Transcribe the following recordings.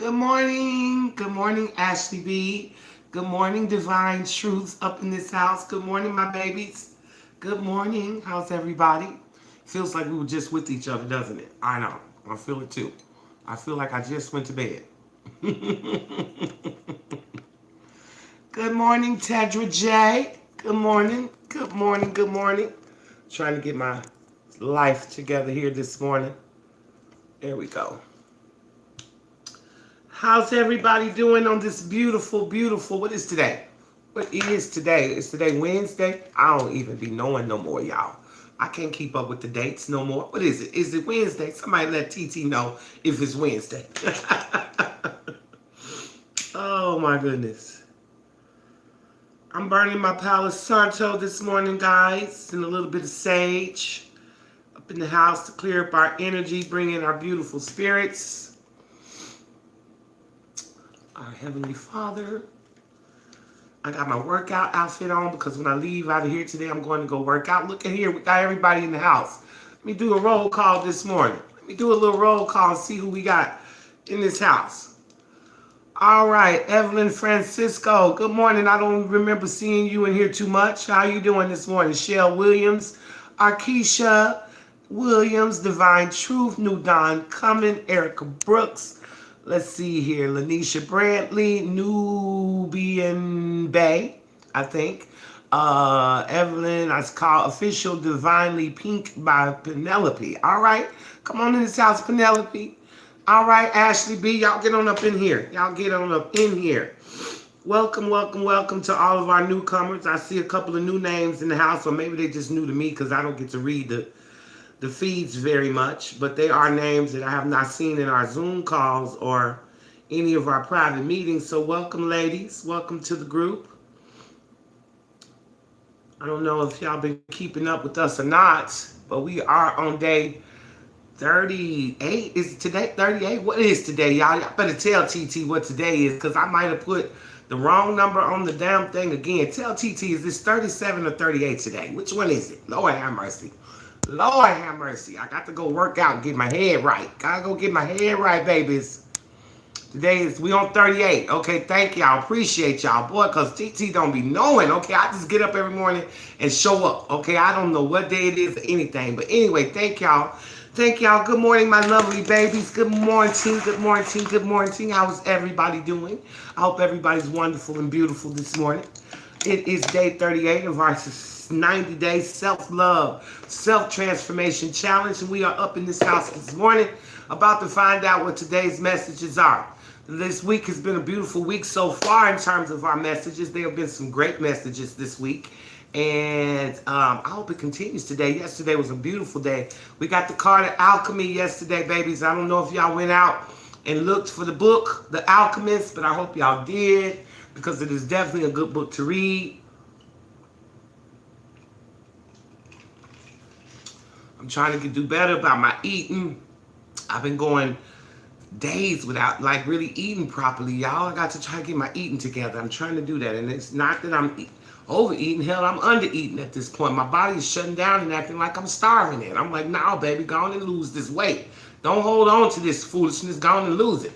Good morning. Good morning, Ashley B. Good morning, Divine Truth up in this house. Good morning, my babies. Good morning. How's everybody? Feels like we were just with each other, doesn't it? I know. I feel it too. I feel like I just went to bed. Good morning, Tedra J. Good morning. Good morning. Good morning. Trying to get my life together here this morning. There we go. How's everybody doing on this beautiful, what is today? What is today? Is today Wednesday? I don't even be knowing no more, y'all. I can't keep up with the dates no more. What is it? Is it Wednesday? Somebody let TT know if it's Wednesday. Oh my goodness. I'm burning my Palo Santo this morning, guys, and a little bit of sage up in the house to clear up our energy, bring in our beautiful spirits. Our Heavenly Father. I got my workout outfit on because when I leave out of here today, I'm going to go work out. Look at here, we got everybody in the house. Let me do a roll call this morning. Let me do a little roll call and see who we got in this house. All right, Evelyn Francisco. Good morning. I don't remember seeing you in here too much. How you doing this morning? Shell Williams, Arkesha Williams, Divine Truth, New Dawn Cumming, Erica Brooks. Let's see here. Lanisha Brantley, Nubian Bay, I think. Evelyn, I call Official Divinely Pink by Penelope. All right. Come on in this house, Penelope. All right, Ashley B. Y'all get on up in here. Y'all get on up in here. Welcome to all of our newcomers. I see a couple of new names in the house, or maybe they just new to me because I don't get to read the feeds very much, but they are names that I have not seen in our Zoom calls or any of our private meetings. So welcome, ladies. Welcome to the group. I don't know if y'all been keeping up with us or not, but we are on day 38. Is today 38? What is today, y'all? Y'all better tell TT what today is because I might have put the wrong number on the damn thing again. Tell TT, is this 37 or 38 today? Which one is it? Lord have mercy. Lord have mercy. I got to go work out and get my head right. Gotta go get my head right, babies. Today we on 38. Okay, thank y'all. Appreciate y'all. Boy, because TT don't be knowing. Okay, I just get up every morning and show up. Okay, I don't know what day it is or anything. But anyway, thank y'all. Thank y'all. Good morning, my lovely babies. Good morning. Good morning. Good morning. How's everybody doing? I hope everybody's wonderful and beautiful this morning. It is day 38 of our 90-day self-love, self-transformation challenge. And we are up in this house this morning about to find out what today's messages are. This week has been a beautiful week so far in terms of our messages. There have been some great messages this week. And I hope it continues today. Yesterday was a beautiful day. We got the card of alchemy yesterday, babies. I don't know if y'all went out and looked for the book, The Alchemist, but I hope y'all did because it is definitely a good book to read. I'm trying to do better about my eating. I've been going days without like really eating properly, y'all. I got to try to get my eating together. I'm trying to do that. And it's not that I'm overeating. Hell, I'm under-eating at this point. My body is shutting down and acting like I'm starving it. I'm like, nah, baby, go on and lose this weight. Don't hold on to this foolishness. Go on and lose it.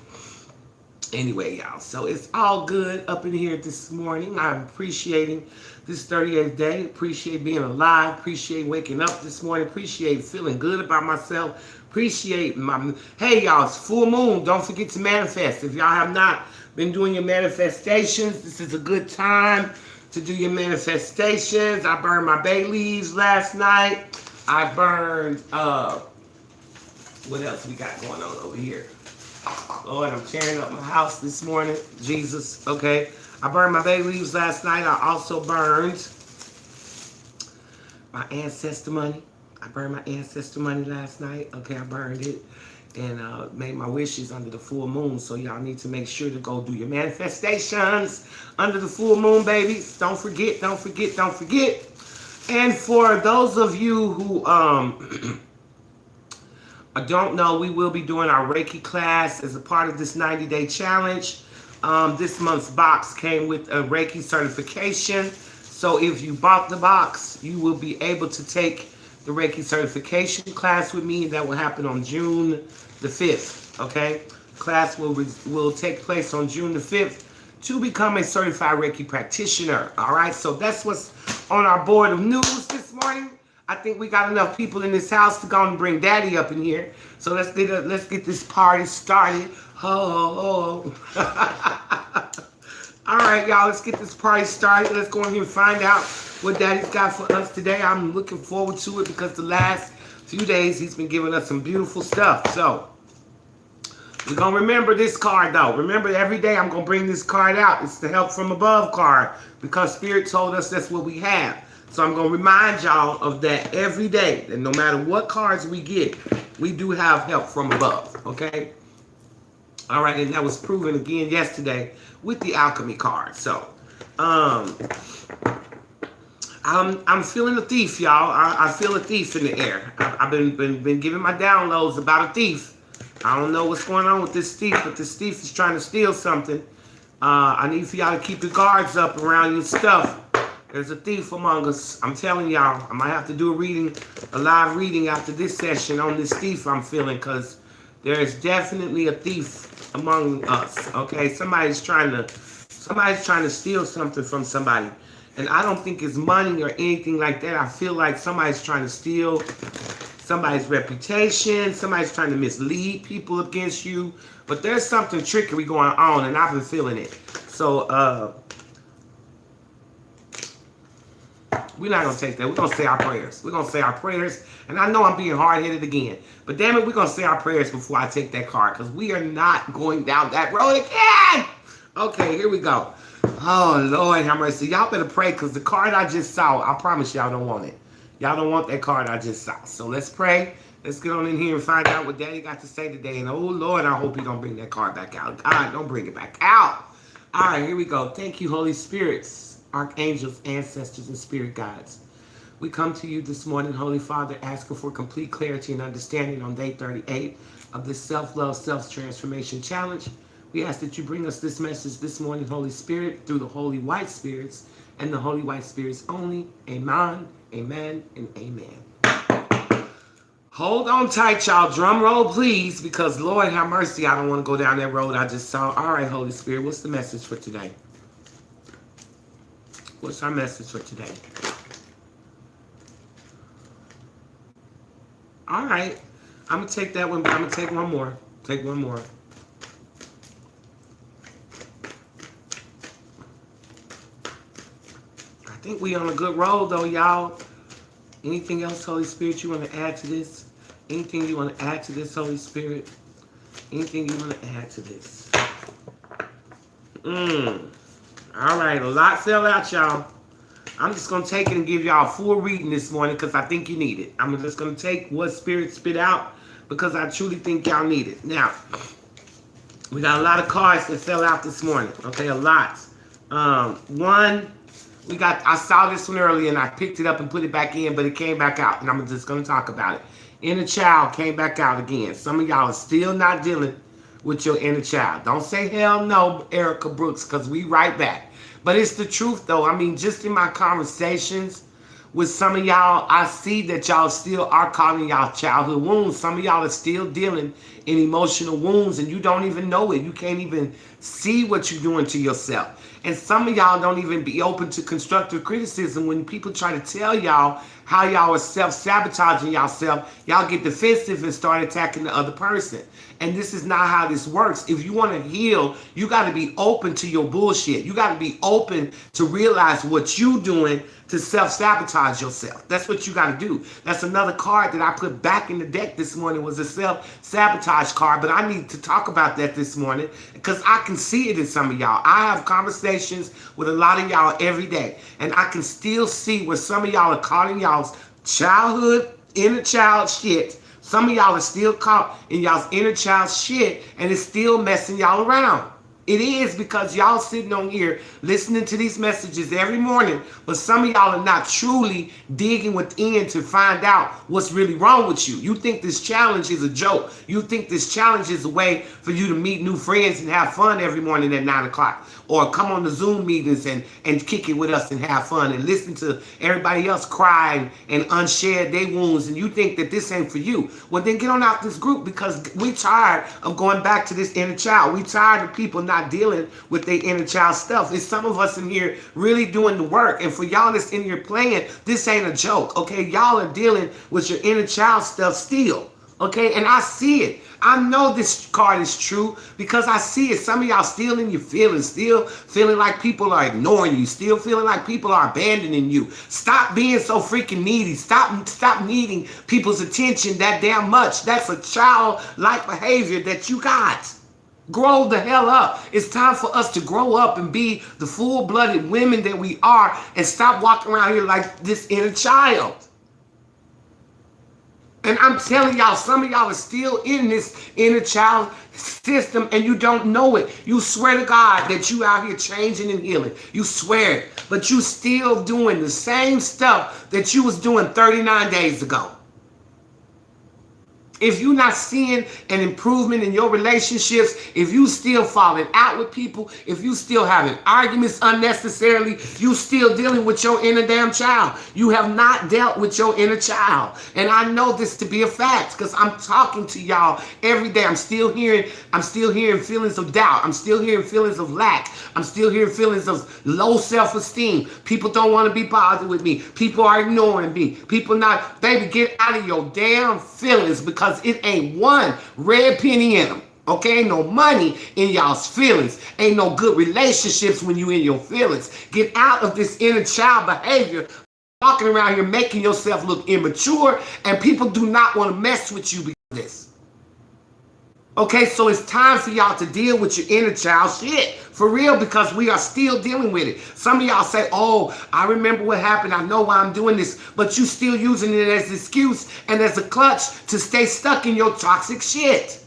Anyway, y'all, so it's all good up in here this morning. I'm appreciating this 38th day. Appreciate being alive. Appreciate waking up this morning. Appreciate feeling good about myself. Appreciate my... Hey, y'all, it's full moon. Don't forget to manifest. If y'all have not been doing your manifestations, this is a good time to do your manifestations. I burned my bay leaves last night. I burned... what else we got going on over here? Lord, I'm tearing up my house this morning. Jesus, okay. I burned my bay leaves last night. I also burned my ancestor money. I burned my ancestor money last night. Okay, I burned it and made my wishes under the full moon. So y'all need to make sure to go do your manifestations under the full moon, babies. Don't forget, don't forget, don't forget. And for those of you who I don't know, we will be doing our Reiki class as a part of this 90-day challenge. This month's box came with a Reiki certification. So if you bought the box, you will be able to take the Reiki certification class with me. That will happen on June the 5th, okay? Class will take place on June the 5th to become a certified Reiki practitioner. All right, so that's what's on our board of news this morning. I think we got enough people in this house to go and bring Daddy up in here. So let's get this party started. Oh. All right, y'all, let's get this party started. Let's go in here and find out what Daddy's got for us today. I'm looking forward to it because the last few days he's been giving us some beautiful stuff. So we're going to remember this card, though. Remember, every day I'm going to bring this card out. It's the Help from Above card because Spirit told us that's what we have. So I'm going to remind y'all of that every day. And no matter what cards we get, we do have help from above, okay? All right, and that was proven again yesterday with the alchemy card. So, I'm feeling a thief, y'all. I feel a thief in the air. I've been giving my downloads about a thief. I don't know what's going on with this thief, but this thief is trying to steal something. I need for y'all to keep your guards up around your stuff. There's a thief among us. I'm telling y'all, I might have to do a live reading after this session on this thief I'm feeling, because there is definitely a thief among us. Okay, somebody's trying to steal something from somebody, and I don't think it's money or anything like that. I feel like somebody's trying to steal somebody's reputation. Somebody's trying to mislead people against you. But there's something trickery going on, and I've been feeling it. So we're not going to take that. We're going to say our prayers. We're going to say our prayers. And I know I'm being hard-headed again. But damn it, we're going to say our prayers before I take that card, because we are not going down that road again. Okay, here we go. Oh, Lord have mercy. Y'all better pray, because the card I just saw, I promise y'all don't want it. Y'all don't want that card I just saw. So let's pray. Let's get on in here and find out what Daddy got to say today. And oh, Lord, I hope he don't bring that card back out. God, don't bring it back out. All right, here we go. Thank you, Holy Spirits, archangels, ancestors, and spirit guides. We come to you this morning, Holy Father, asking for complete clarity and understanding on day 38 of this self-love, self-transformation challenge. We ask that you bring us this message this morning, Holy Spirit, through the Holy White Spirits and the Holy White Spirits only. Amen, amen, and amen. Hold on tight, y'all. Drum roll, please, because Lord have mercy, I don't want to go down that road I just saw. All right, Holy Spirit, what's the message for today? What's our message for today? All right. I'm going to take that one, but I'm going to take one more. Take one more. I think we on a good roll, though, y'all. Anything else, Holy Spirit, you want to add to this? Anything you want to add to this, Holy Spirit? Anything you want to add to this? All right, a lot fell out, y'all. I'm just going to take it and give y'all a full reading this morning because I think you need it. I'm just going to take what Spirit spit out because I truly think y'all need it. Now, we got a lot of cards that fell out this morning. Okay, a lot. I saw this one earlier and I picked it up and put it back in, but it came back out. And I'm just going to talk about it. Inner child came back out again. Some of y'all are still not dealing with your inner child. Don't say hell no, Erica Brooks, because we right back. But it's the truth, though. I mean, just in my conversations with some of y'all, I see that y'all still are calling y'all childhood wounds. Some of y'all are still dealing in emotional wounds, and you don't even know it. You can't even see what you're doing to yourself. And some of y'all don't even be open to constructive criticism. When people try to tell y'all how y'all are self-sabotaging yourself, y'all get defensive and start attacking the other person. And this is not how this works. If you want to heal, you got to be open to your bullshit. You got to be open to realize what you're doing to self-sabotage yourself. That's what you got to do. That's another card that I put back in the deck this morning was a self-sabotage card. But I need to talk about that this morning because I can see it in some of y'all. I have conversations with a lot of y'all every day. And I can still see where some of y'all are calling y'all's childhood, inner child shit. Some of y'all are still caught in y'all's inner child shit and it's still messing y'all around. It is because y'all sitting on here listening to these messages every morning, but some of y'all are not truly digging within to find out what's really wrong with you. You think this challenge is a joke. You think this challenge is a way for you to meet new friends and have fun every morning at 9 o'clock. Or come on the Zoom meetings and kick it with us and have fun and listen to everybody else cry and unshed their wounds, and you think that this ain't for you. Well, then get on out this group, because we tired of going back to this inner child. We tired of people not dealing with their inner child stuff. It's some of us in here really doing the work. And for y'all that's in here playing, this ain't a joke, okay? Y'all are dealing with your inner child stuff still. Okay, and I see it. I know this card is true because I see it. Some of y'all still in your feelings, still feeling like people are ignoring you, still feeling like people are abandoning you. Stop being so freaking needy. Stop needing people's attention that damn much. That's a childlike behavior that you got. Grow the hell up. It's time for us to grow up and be the full-blooded women that we are, and stop walking around here like this inner child. And I'm telling y'all, some of y'all are still in this inner child system and you don't know it. You swear to God that you out here changing and healing. You swear it. But you still doing the same stuff that you was doing 39 days ago. If you're not seeing an improvement in your relationships, if you still falling out with people, if you still having arguments unnecessarily, you still dealing with your inner damn child. You have not dealt with your inner child. And I know this to be a fact because I'm talking to y'all every day. I'm still hearing feelings of doubt. I'm still hearing feelings of lack. I'm still hearing feelings of low self-esteem. People don't want to be bothered with me. People are ignoring me. People not, baby, get out of your damn feelings, because it ain't one red penny in them. Okay, ain't no money in y'all's feelings. Ain't no good relationships when you in your feelings. Get out of this inner child behavior, walking around here making yourself look immature, and people do not want to mess with you because of this. Okay, so it's time for y'all to deal with your inner child shit. For real, because we are still dealing with it. Some of y'all say, oh, I remember what happened. I know why I'm doing this. But you still using it as an excuse and as a clutch to stay stuck in your toxic shit.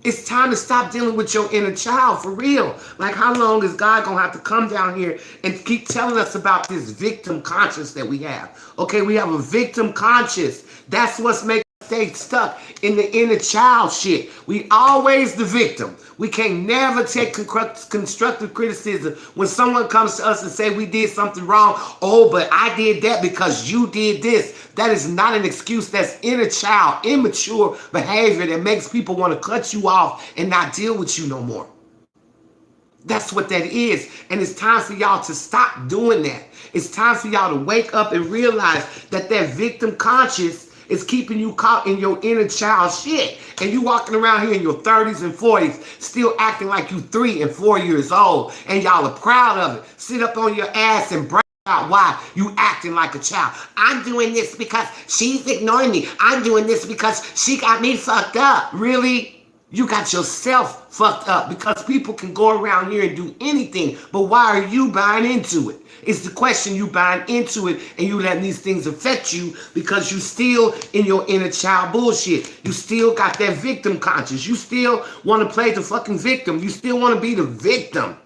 It's time to stop dealing with your inner child, for real. Like, how long is God going to have to come down here and keep telling us about this victim conscience that we have? Okay, we have a victim conscience. That's what's making us stay stuck in the inner child shit. We always the victim. We can't never take constructive criticism when someone comes to us and say we did something wrong. Oh, but I did that because you did this. That is not an excuse. That's inner child, immature behavior that makes people want to cut you off and not deal with you no more. That's what that is. And it's time for y'all to stop doing that. It's time for y'all to wake up and realize that that victim conscious is keeping you caught in your inner child shit. And you walking around here in your 30s and 40s still acting like you 3 and 4 years old. And y'all are proud of it. Sit up on your ass and brag about why you acting like a child. I'm doing this because she's ignoring me. I'm doing this because she got me fucked up. Really? You got yourself fucked up, because people can go around here and do anything, but why are you buying into it? It's the question. You buying into it and you letting these things affect you because you still in your inner child bullshit. You still got that victim conscience. You still want to play the fucking victim. You still want to be the victim.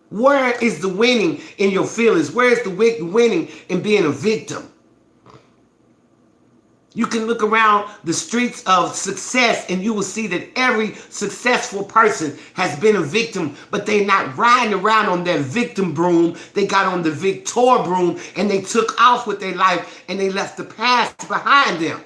Where is the winning in your feelings? Where is the winning in being a victim? You can look around the streets of success and you will see that every successful person has been a victim, but they're not riding around on that victim broom. They got on the victor broom and they took off with their life and they left the past behind them.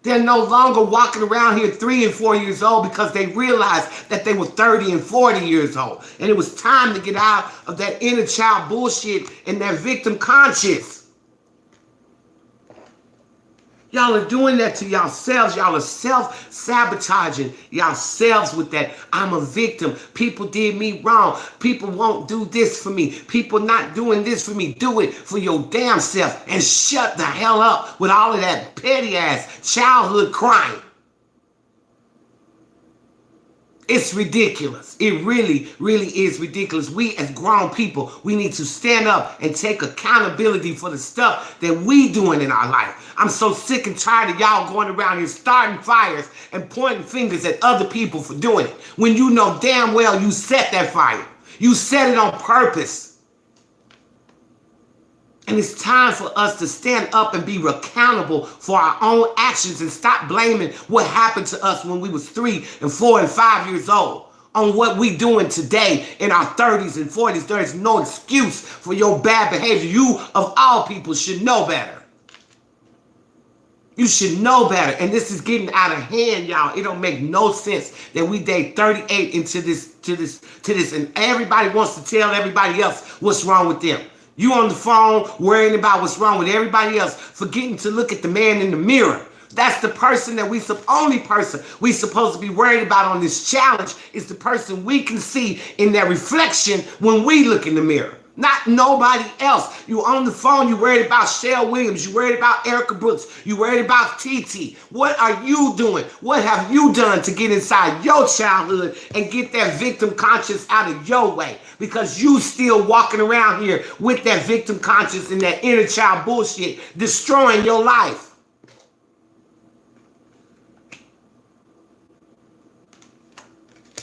They're no longer walking around here 3 and 4 years old because they realized that they were 30 and 40 years old. And it was time to get out of that inner child bullshit and that victim conscience. Y'all are doing that to yourselves. Y'all are self-sabotaging yourselves with that. I'm a victim. People did me wrong. People won't do this for me. People not doing this for me. Do it for your damn self and shut the hell up with all of that petty ass childhood crying. It's ridiculous. It really, really is ridiculous. We as grown people, we need to stand up and take accountability for the stuff that we doing in our life. I'm so sick and tired of y'all going around here starting fires and pointing fingers at other people for doing it, when you know damn well you set that fire. You set it on purpose. And it's time for us to stand up and be accountable for our own actions and stop blaming what happened to us when we was 3 and 4 and 5 years old on what we doing today in our 30s and 40s. There is no excuse for your bad behavior. You, of all people, should know better. You should know better. And this is getting out of hand, y'all. It don't make no sense that we day 38 into this, and everybody wants to tell everybody else what's wrong with them. You on the phone worrying about what's wrong with everybody else, forgetting to look at the man in the mirror. That's the person that only person we supposed to be worried about on this challenge is the person we can see in that reflection when we look in the mirror. Not nobody else. You on the phone, you worried about Shell Williams, you worried about Erica Brooks, you worried about TT. What are you doing? What have you done to get inside your childhood and get that victim conscious out of your way? Because you still walking around here with that victim conscious and that inner child bullshit, destroying your life.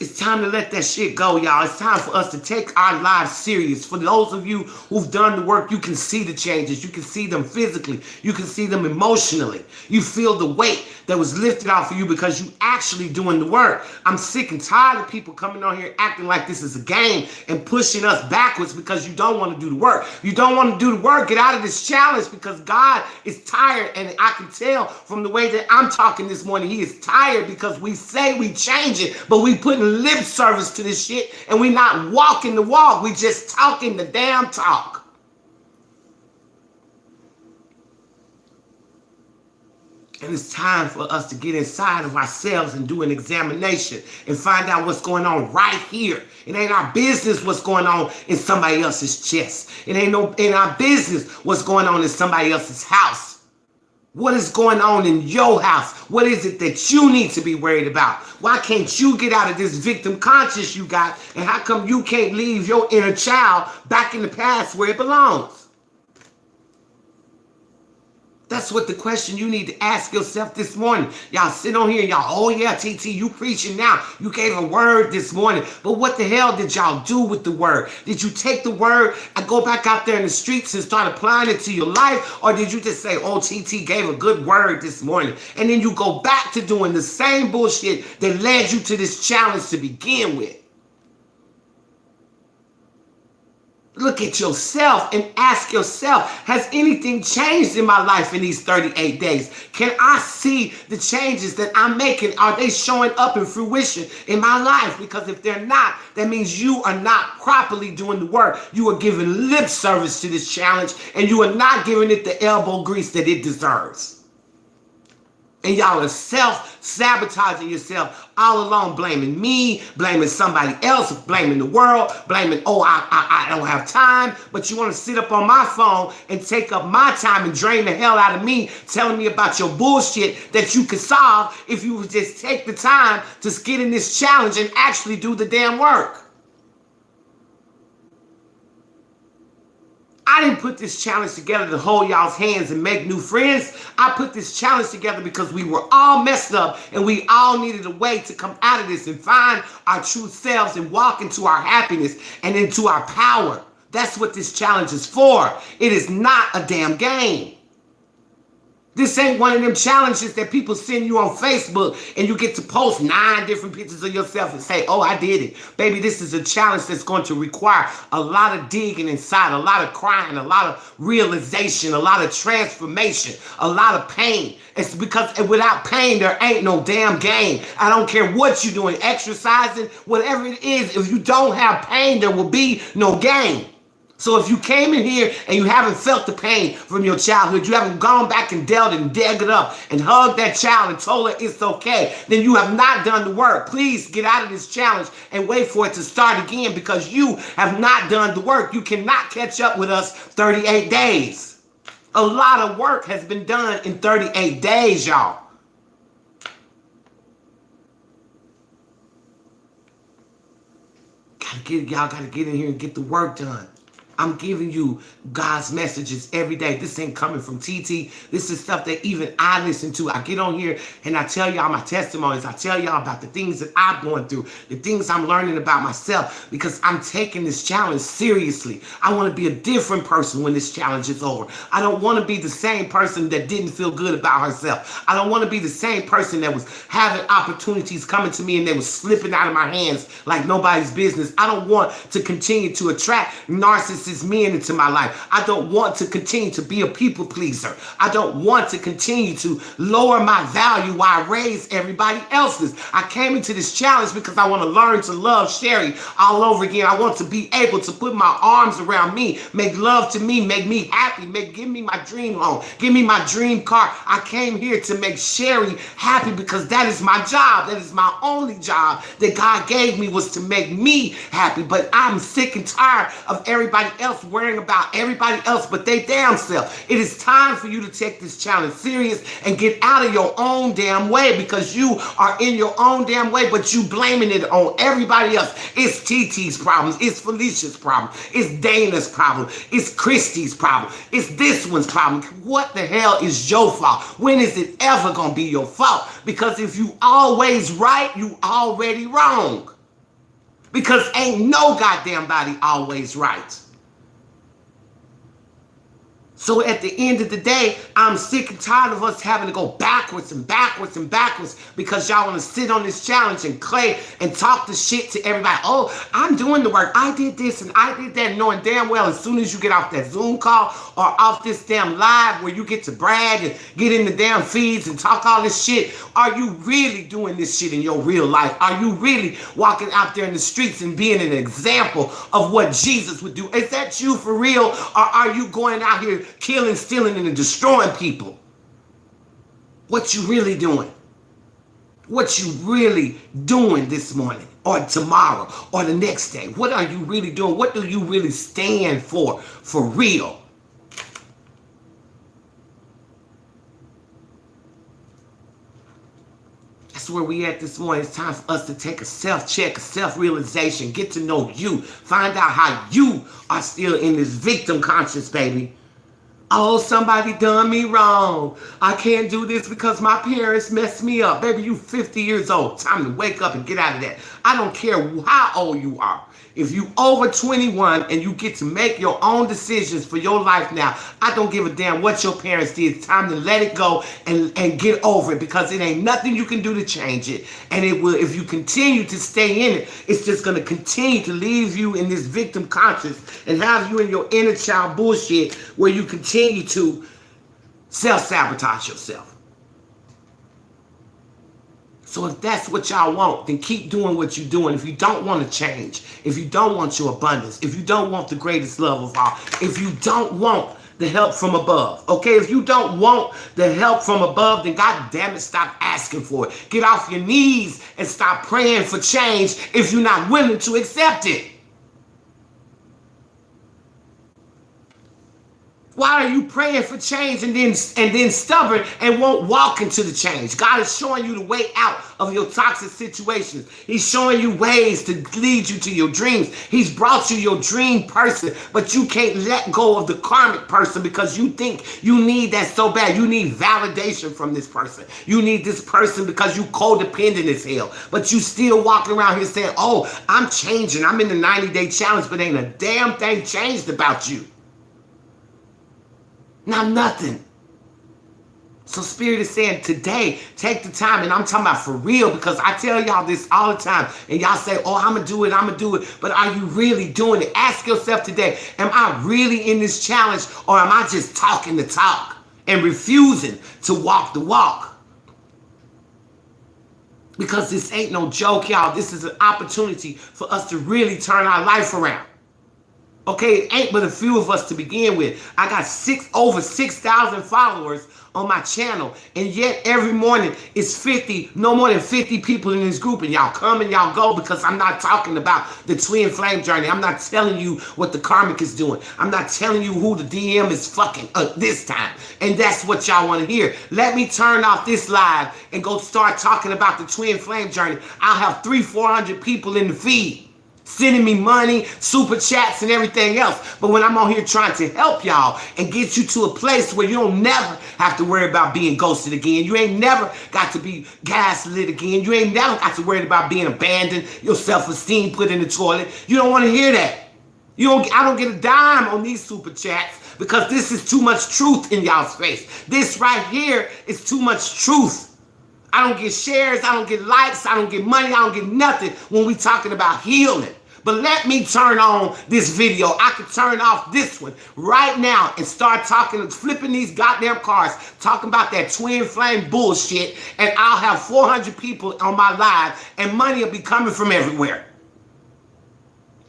It's time to let that shit go, y'all. It's time for us to take our lives serious. For those of you who've done the work, you can see the changes. You can see them physically. You can see them emotionally. You feel the weight that was lifted off of you because you actually doing the work. I'm sick and tired of people coming on here acting like this is a game and pushing us backwards because you don't want to do the work. You don't want to do the work. Get out of this challenge because God is tired. And I can tell from the way that I'm talking this morning, he is tired because we say we change it, but we putting lip service to this shit and we not walking the walk. We just talking the damn talk. And it's time for us to get inside of ourselves and do an examination and find out what's going on right here. It ain't our business what's going on in somebody else's chest. It ain't in our business what's going on in somebody else's house. What is going on in your house? What is it that you need to be worried about? Why can't you get out of this victim conscious you got? And how come you can't leave your inner child back in the past where it belongs? That's what the question you need to ask yourself this morning. Y'all sit on here and y'all, oh yeah, TT, you preaching now. You gave a word this morning. But what the hell did y'all do with the word? Did you take the word and go back out there in the streets and start applying it to your life? Or did you just say, oh, TT gave a good word this morning? And then you go back to doing the same bullshit that led you to this challenge to begin with. Look at yourself and ask yourself, has anything changed in my life in these 38 days? Can I see the changes that I'm making? Are they showing up in fruition in my life? Because if they're not, that means you are not properly doing the work. You are giving lip service to this challenge and you are not giving it the elbow grease that it deserves. And y'all are self-sabotaging yourself all along, blaming me, blaming somebody else, blaming the world, blaming, oh, I don't have time. But you want to sit up on my phone and take up my time and drain the hell out of me, telling me about your bullshit that you could solve if you would just take the time to get in this challenge and actually do the damn work. I didn't put this challenge together to hold y'all's hands and make new friends. I put this challenge together because we were all messed up and we all needed a way to come out of this and find our true selves and walk into our happiness and into our power. That's what this challenge is for. It is not a damn game. This ain't one of them challenges that people send you on Facebook and you get to post 9 different pictures of yourself and say, oh, I did it. Baby, this is a challenge that's going to require a lot of digging inside, a lot of crying, a lot of realization, a lot of transformation, a lot of pain. It's because without pain, there ain't no damn game. I don't care what you're doing, exercising, whatever it is. If you don't have pain, there will be no game. So if you came in here and you haven't felt the pain from your childhood, you haven't gone back and dealt and dug it up and hugged that child and told her it's okay, then you have not done the work. Please get out of this challenge and wait for it to start again because you have not done the work. You cannot catch up with us 38 days. A lot of work has been done in 38 days, y'all. Y'all gotta get in here and get the work done. I'm giving you God's messages every day. This ain't coming from TT. This is stuff that even I listen to. I get on here and I tell y'all my testimonies. I tell y'all about the things that I'm going through, the things I'm learning about myself, because I'm taking this challenge seriously. I want to be a different person when this challenge is over. I don't want to be the same person that didn't feel good about herself. I don't want to be the same person that was having opportunities coming to me and they was slipping out of my hands like nobody's business. I don't want to continue to attract narcissists men into my life. I don't want to continue to be a people pleaser. I don't want to continue to lower my value while I raise everybody else's. I came into this challenge because I want to learn to love Sherry all over again. I want to be able to put my arms around me, make love to me, make me happy, give me my dream home, give me my dream car. I came here to make Sherry happy because that is my job. That is my only job that God gave me, was to make me happy. But I'm sick and tired of everybody else worrying about everybody else but they damn self. It is time for you to take this challenge serious and get out of your own damn way, because you are in your own damn way, but you blaming it on everybody else. It's TT's problems. It's Felicia's problem. It's Dana's problem. It's Christy's problem. It's this one's problem. What the hell is your fault? When is it ever going to be your fault? Because if you always right, you already wrong. Because ain't no goddamn body always right. So at the end of the day, I'm sick and tired of us having to go backwards and backwards and backwards because y'all want to sit on this challenge and clay and talk the shit to everybody. Oh, I'm doing the work. I did this and I did that, knowing damn well as soon as you get off that Zoom call or off this damn live where you get to brag and get in the damn feeds and talk all this shit, are you really doing this shit in your real life? Are you really walking out there in the streets and being an example of what Jesus would do? Is that you for real? Or are you going out here killing, stealing, and destroying people? What you really doing? What you really doing this morning or tomorrow or the next day? What are you really doing? What do you really stand for real? That's where we at this morning. It's time for us to take a self-check, a self-realization, get to know you, find out how you are still in this victim conscious, baby. Oh, somebody done me wrong. I can't do this because my parents messed me up. Baby, you 50 years old. Time to wake up and get out of that. I don't care how old you are. If you over 21 and you get to make your own decisions for your life now, I don't give a damn what your parents did. It's time to let it go and get over it, because it ain't nothing you can do to change it. And it will, if you continue to stay in it, it's just going to continue to leave you in this victim conscious and have you in your inner child bullshit where you continue to self-sabotage yourself. So if that's what y'all want, then keep doing what you're doing. If you don't want to change, if you don't want your abundance, if you don't want the greatest love of all, if you don't want the help from above, okay? If you don't want the help from above, then God damn it, stop asking for it. Get off your knees and stop praying for change if you're not willing to accept it. Why are you praying for change and then stubborn and won't walk into the change? God is showing you the way out of your toxic situations. He's showing you ways to lead you to your dreams. He's brought you your dream person, but you can't let go of the karmic person because you think you need that so bad. You need validation from this person. You need this person because you codependent as hell, but you still walking around here saying, oh, I'm changing. I'm in the 90-day challenge, but ain't a damn thing changed about you. Not nothing. So Spirit is saying today, take the time, and I'm talking about for real, because I tell y'all this all the time, and y'all say, oh, I'm going to do it, but are you really doing it? Ask yourself today, am I really in this challenge, or am I just talking the talk and refusing to walk the walk? Because this ain't no joke, y'all. This is an opportunity for us to really turn our life around. Okay, it ain't but a few of us to begin with. I got over 6,000 followers on my channel, and yet every morning it's no more than 50 people in this group, and y'all come and y'all go, because I'm not talking about the twin flame journey. I'm not telling you what the karmic is doing. I'm not telling you who the DM is fucking this time, and that's what y'all want to hear. Let me turn off this live and go start talking about the twin flame journey. I'll have 300-400 people in the feed. sending me money, super chats, and everything else. But when I'm on here trying to help y'all and get you to a place where you don't never have to worry about being ghosted again, you ain't never got to be gaslit again, you ain't never got to worry about being abandoned, your self-esteem put in the toilet. You don't want to hear that. I don't get a dime on these super chats because this is too much truth in y'all's face. This right here is too much truth. I don't get shares, I don't get likes, I don't get money, I don't get nothing when we talking about healing. But let me turn on this video. I could turn off this one right now and start talking, flipping these goddamn cards, talking about that twin flame bullshit, and I'll have 400 people on my live, and money will be coming from everywhere.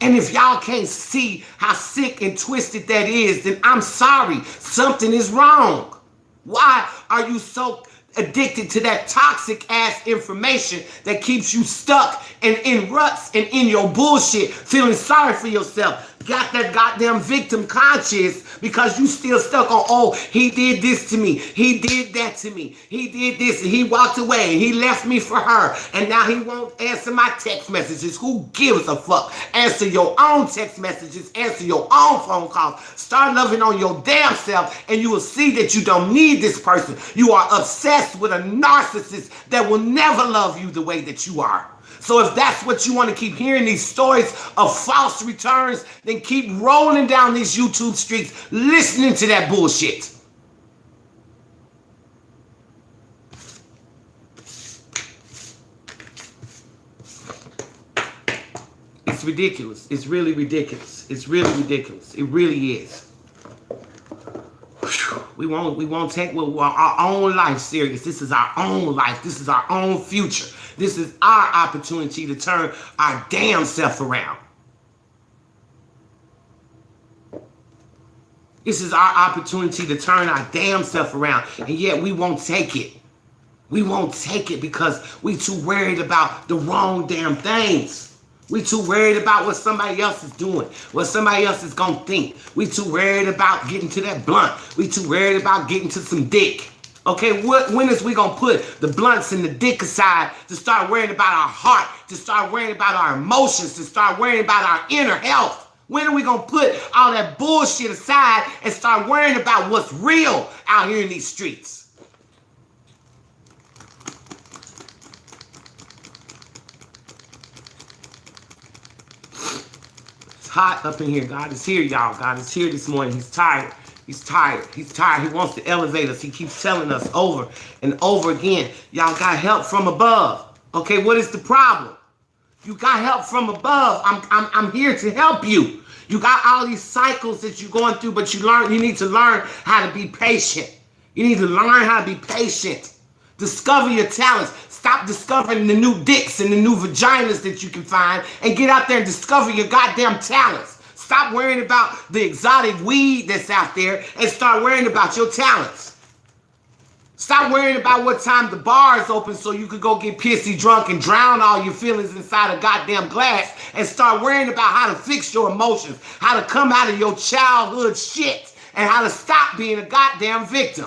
And if y'all can't see how sick and twisted that is, then I'm sorry. Something is wrong. Why are you so addicted to that toxic ass information that keeps you stuck and in ruts and in your bullshit, feeling sorry for yourself? Got that goddamn victim conscious because you still stuck on, oh, he did this to me, he did that to me, he did this, and he walked away, and he left me for her, and now he won't answer my text messages. Who gives a fuck? Answer your own text messages, answer your own phone calls. Start loving on your damn self, and you will see that you don't need this person. You are obsessed with a narcissist that will never love you the way that you are. So if that's what you want to keep hearing, these stories of false returns, then keep rolling down these YouTube streets, listening to that bullshit. It's ridiculous. It's really ridiculous. It's really ridiculous. It really is. We won't take our own life serious. This is our own life. This is our own future. This is our opportunity to turn our damn self around. This is our opportunity to turn our damn self around. And yet we won't take it. We won't take it because we too worried about the wrong damn things. We too worried about what somebody else is doing, what somebody else is going to think. We too worried about getting to that blunt. We too worried about getting to some dick. Okay, when is we going to put the blunts and the dick aside to start worrying about our heart, to start worrying about our emotions, to start worrying about our inner health? When are we going to put all that bullshit aside and start worrying about what's real out here in these streets? It's hot up in here. God is here, y'all. God is here this morning. He's tired. He's tired. He's tired. He wants to elevate us. He keeps telling us over and over again, y'all got help from above. Okay, what is the problem? You got help from above. I'm here to help you. You got all these cycles that you're going through, but you need to learn how to be patient. You need to learn how to be patient. Discover your talents. Stop discovering the new dicks and the new vaginas that you can find and get out there and discover your goddamn talents. Stop worrying about the exotic weed that's out there and start worrying about your talents. Stop worrying about what time the bar is open so you could go get pissy drunk and drown all your feelings inside a goddamn glass and start worrying about how to fix your emotions, how to come out of your childhood shit, and how to stop being a goddamn victim.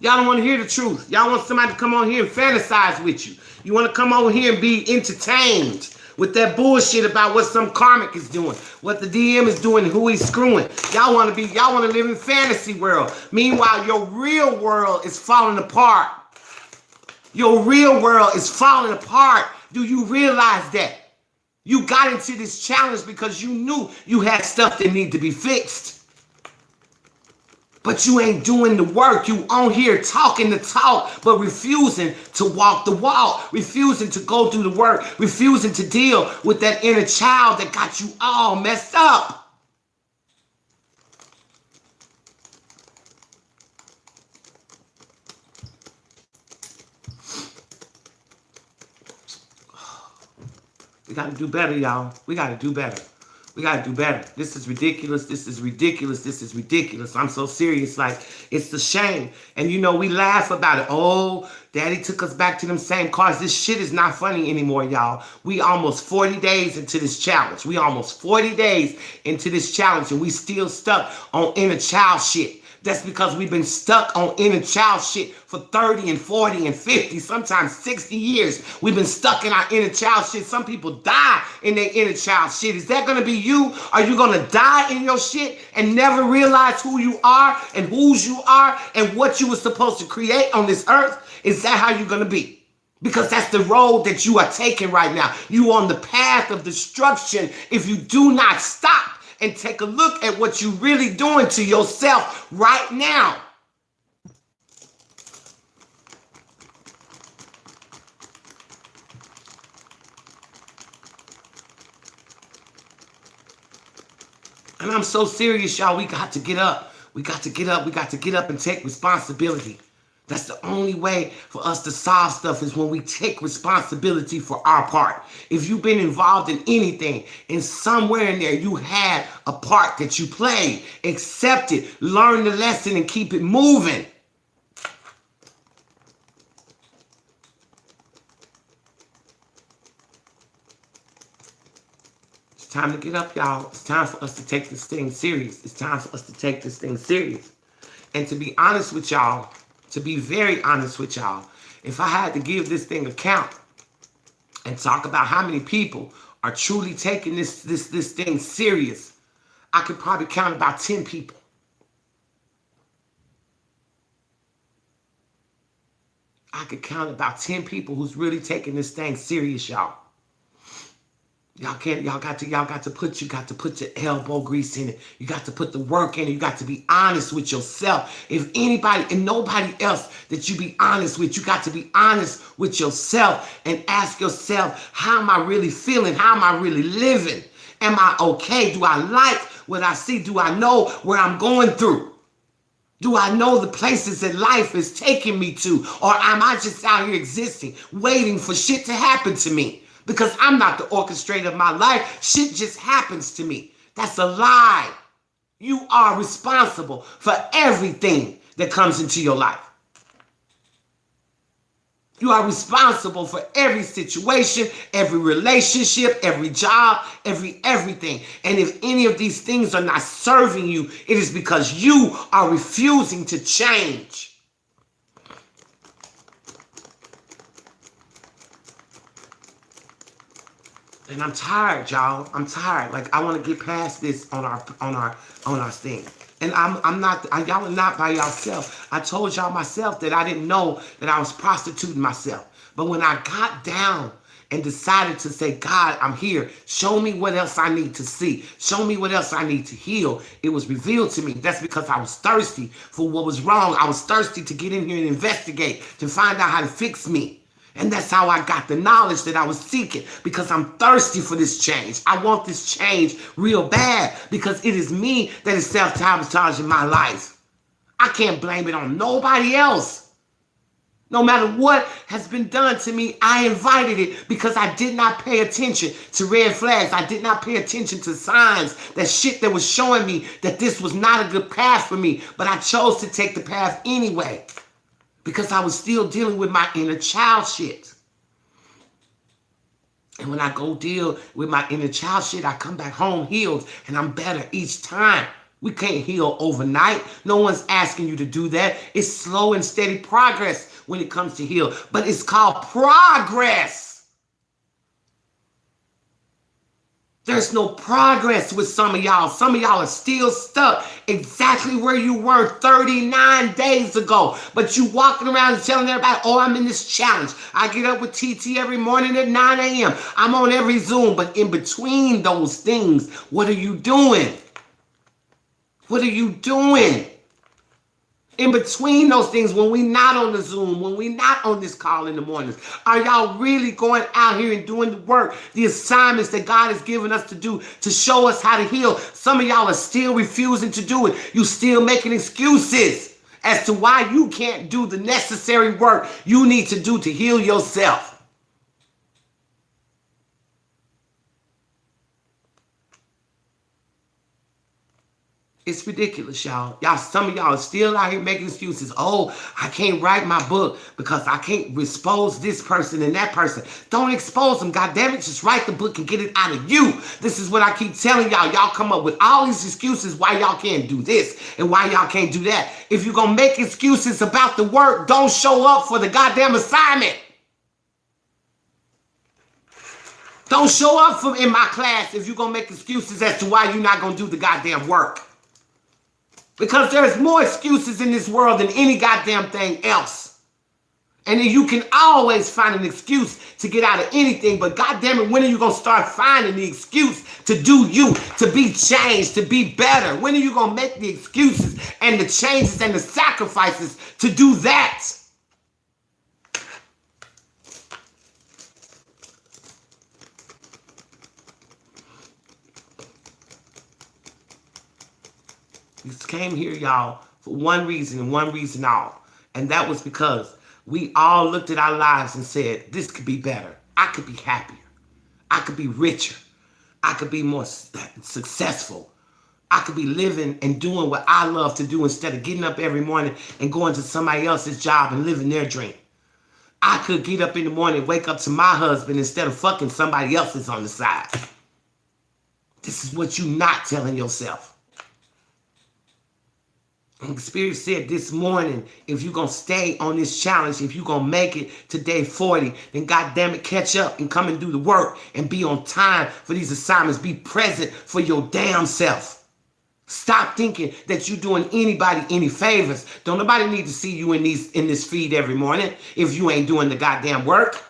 Y'all don't want to hear the truth. Y'all want somebody to come on here and fantasize with you. You want to come over here and be entertained with that bullshit about what some karmic is doing, what the DM is doing, who he's screwing. Y'all want to live in fantasy world. Meanwhile, your real world is falling apart. Your real world is falling apart. Do you realize that? You got into this challenge because you knew you had stuff that needed to be fixed. But you ain't doing the work. You on here talking the talk, but refusing to walk the walk, refusing to go through the work, refusing to deal with that inner child that got you all messed up. We got to do better, y'all. We got to do better. We got to do better. This is ridiculous. This is ridiculous. This is ridiculous. I'm so serious. Like, it's a shame. And, you know, we laugh about it. Oh, daddy took us back to them same cars. This shit is not funny anymore, y'all. We almost 40 days into this challenge. We almost 40 days into this challenge, and we still stuck on inner child shit. That's because we've been stuck on inner child shit for 30 and 40 and 50, sometimes 60 years. We've been stuck in our inner child shit. Some people die in their inner child shit. Is that going to be you? Are you going to die in your shit and never realize who you are and whose you are and what you were supposed to create on this earth? Is that how you're going to be? Because that's the road that you are taking right now. You are on the path of destruction if you do not stop and take a look at what you're really doing to yourself right now. And I'm so serious, y'all. We got to get up. We got to get up. We got to get up and take responsibility. That's the only way for us to solve stuff is when we take responsibility for our part. If you've been involved in anything, and somewhere in there you had a part that you played, accept it, learn the lesson, and keep it moving. It's time to get up, y'all. It's time for us to take this thing serious. It's time for us to take this thing serious. And to be honest with y'all, to be very honest with y'all, if I had to give this thing a count and talk about how many people are truly taking this thing serious, I could probably count about 10 people. I could count about 10 people who's really taking this thing serious, y'all. You got to put your elbow grease in it. You got to put the work in it. You got to be honest with yourself. If anybody and nobody else that you be honest with, you got to be honest with yourself and ask yourself, how am I really feeling? How am I really living? Am I okay? Do I like what I see? Do I know where I'm going through? Do I know the places that life is taking me to? Or am I just out here existing, waiting for shit to happen to me? Because I'm not the orchestrator of my life. Shit just happens to me. That's a lie. You are responsible for everything that comes into your life. You are responsible for every situation, every relationship, every job, everything. And if any of these things are not serving you, it is because you are refusing to change. And I'm tired, y'all. I'm tired. Like, I want to get past this on our thing. And I'm not, y'all are not by yourself. I told y'all myself that I didn't know that I was prostituting myself. But when I got down and decided to say, God, I'm here. Show me what else I need to see. Show me what else I need to heal. It was revealed to me. That's because I was thirsty for what was wrong. I was thirsty to get in here and investigate, to find out how to fix me. And that's how I got the knowledge that I was seeking, because I'm thirsty for this change. I want this change real bad because it is me that is self-sabotaging my life. I can't blame it on nobody else. No matter what has been done to me, I invited it because I did not pay attention to red flags. I did not pay attention to signs, that shit that was showing me that this was not a good path for me. But I chose to take the path anyway, because I was still dealing with my inner child shit. And when I go deal with my inner child shit, I come back home healed, and I'm better each time. We can't heal overnight. No one's asking you to do that. It's slow and steady progress when it comes to heal. But it's called progress. There's no progress with some of y'all. Some of y'all are still stuck exactly where you were 39 days ago. But you walking around and telling everybody, oh, I'm in this challenge. I get up with TT every morning at 9 a.m. I'm on every Zoom. But in between those things, what are you doing? What are you doing? In between those things, when we not on the Zoom, when we not on this call in the mornings, are y'all really going out here and doing the work, the assignments that God has given us to do to show us how to heal? Some of y'all are still refusing to do it. You still making excuses as to why you can't do the necessary work you need to do to heal yourself. It's ridiculous, y'all. Some of y'all are still out here making excuses. Oh, I can't write my book because I can't expose this person and that person. Don't expose them, goddammit. Just write the book and get it out of you. This is what I keep telling y'all. Y'all come up with all these excuses why y'all can't do this and why y'all can't do that. If you're going to make excuses about the work, don't show up for the goddamn assignment. Don't show up in my class if you're going to make excuses as to why you're not going to do the goddamn work. Because there's more excuses in this world than any goddamn thing else. And then you can always find an excuse to get out of anything. But goddamn it, when are you going to start finding the excuse to do you, to be changed, to be better? When are you going to make the excuses and the changes and the sacrifices to do that? We came here, y'all, for one reason and one reason all. And that was because we all looked at our lives and said, this could be better. I could be happier. I could be richer. I could be more successful. I could be living and doing what I love to do instead of getting up every morning and going to somebody else's job and living their dream. I could get up in the morning and wake up to my husband instead of fucking somebody else's on the side. This is what you're not telling yourself. And Spirit said this morning, if you're going to stay on this challenge, if you're going to make it to day 40, then goddamn it, catch up and come and do the work and be on time for these assignments. Be present for your damn self. Stop thinking that you're doing anybody any favors. Don't nobody need to see you in this feed every morning if you ain't doing the goddamn work.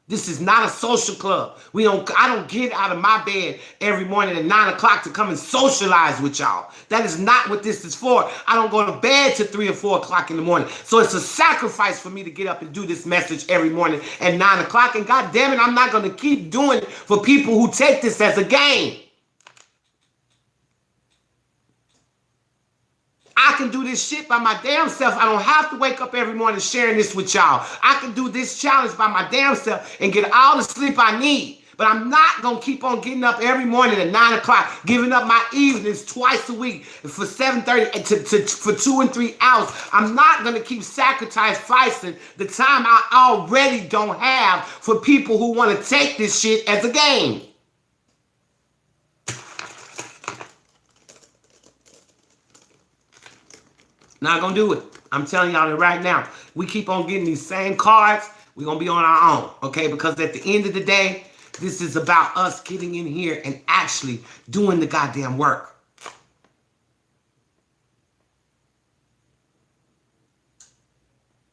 This is not a social club. I don't get out of my bed every morning at 9 o'clock to come and socialize with y'all. That is not what this is for. I don't go to bed till 3 or 4 o'clock in the morning. So it's a sacrifice for me to get up and do this message every morning at 9 o'clock. And God damn it, I'm not going to keep doing it for people who take this as a game. I can do this shit by my damn self. I don't have to wake up every morning sharing this with y'all. I can do this challenge by my damn self and get all the sleep I need. But I'm not going to keep on getting up every morning at 9 o'clock, giving up my evenings twice a week for 7:30 for 2 and 3 hours. I'm not going to keep sacrificing the time I already don't have for people who want to take this shit as a game. Not gonna do it. I'm telling y'all that right now. We keep on getting these same cards, we're gonna be on our own, okay? Because at the end of the day, this is about us getting in here and actually doing the goddamn work.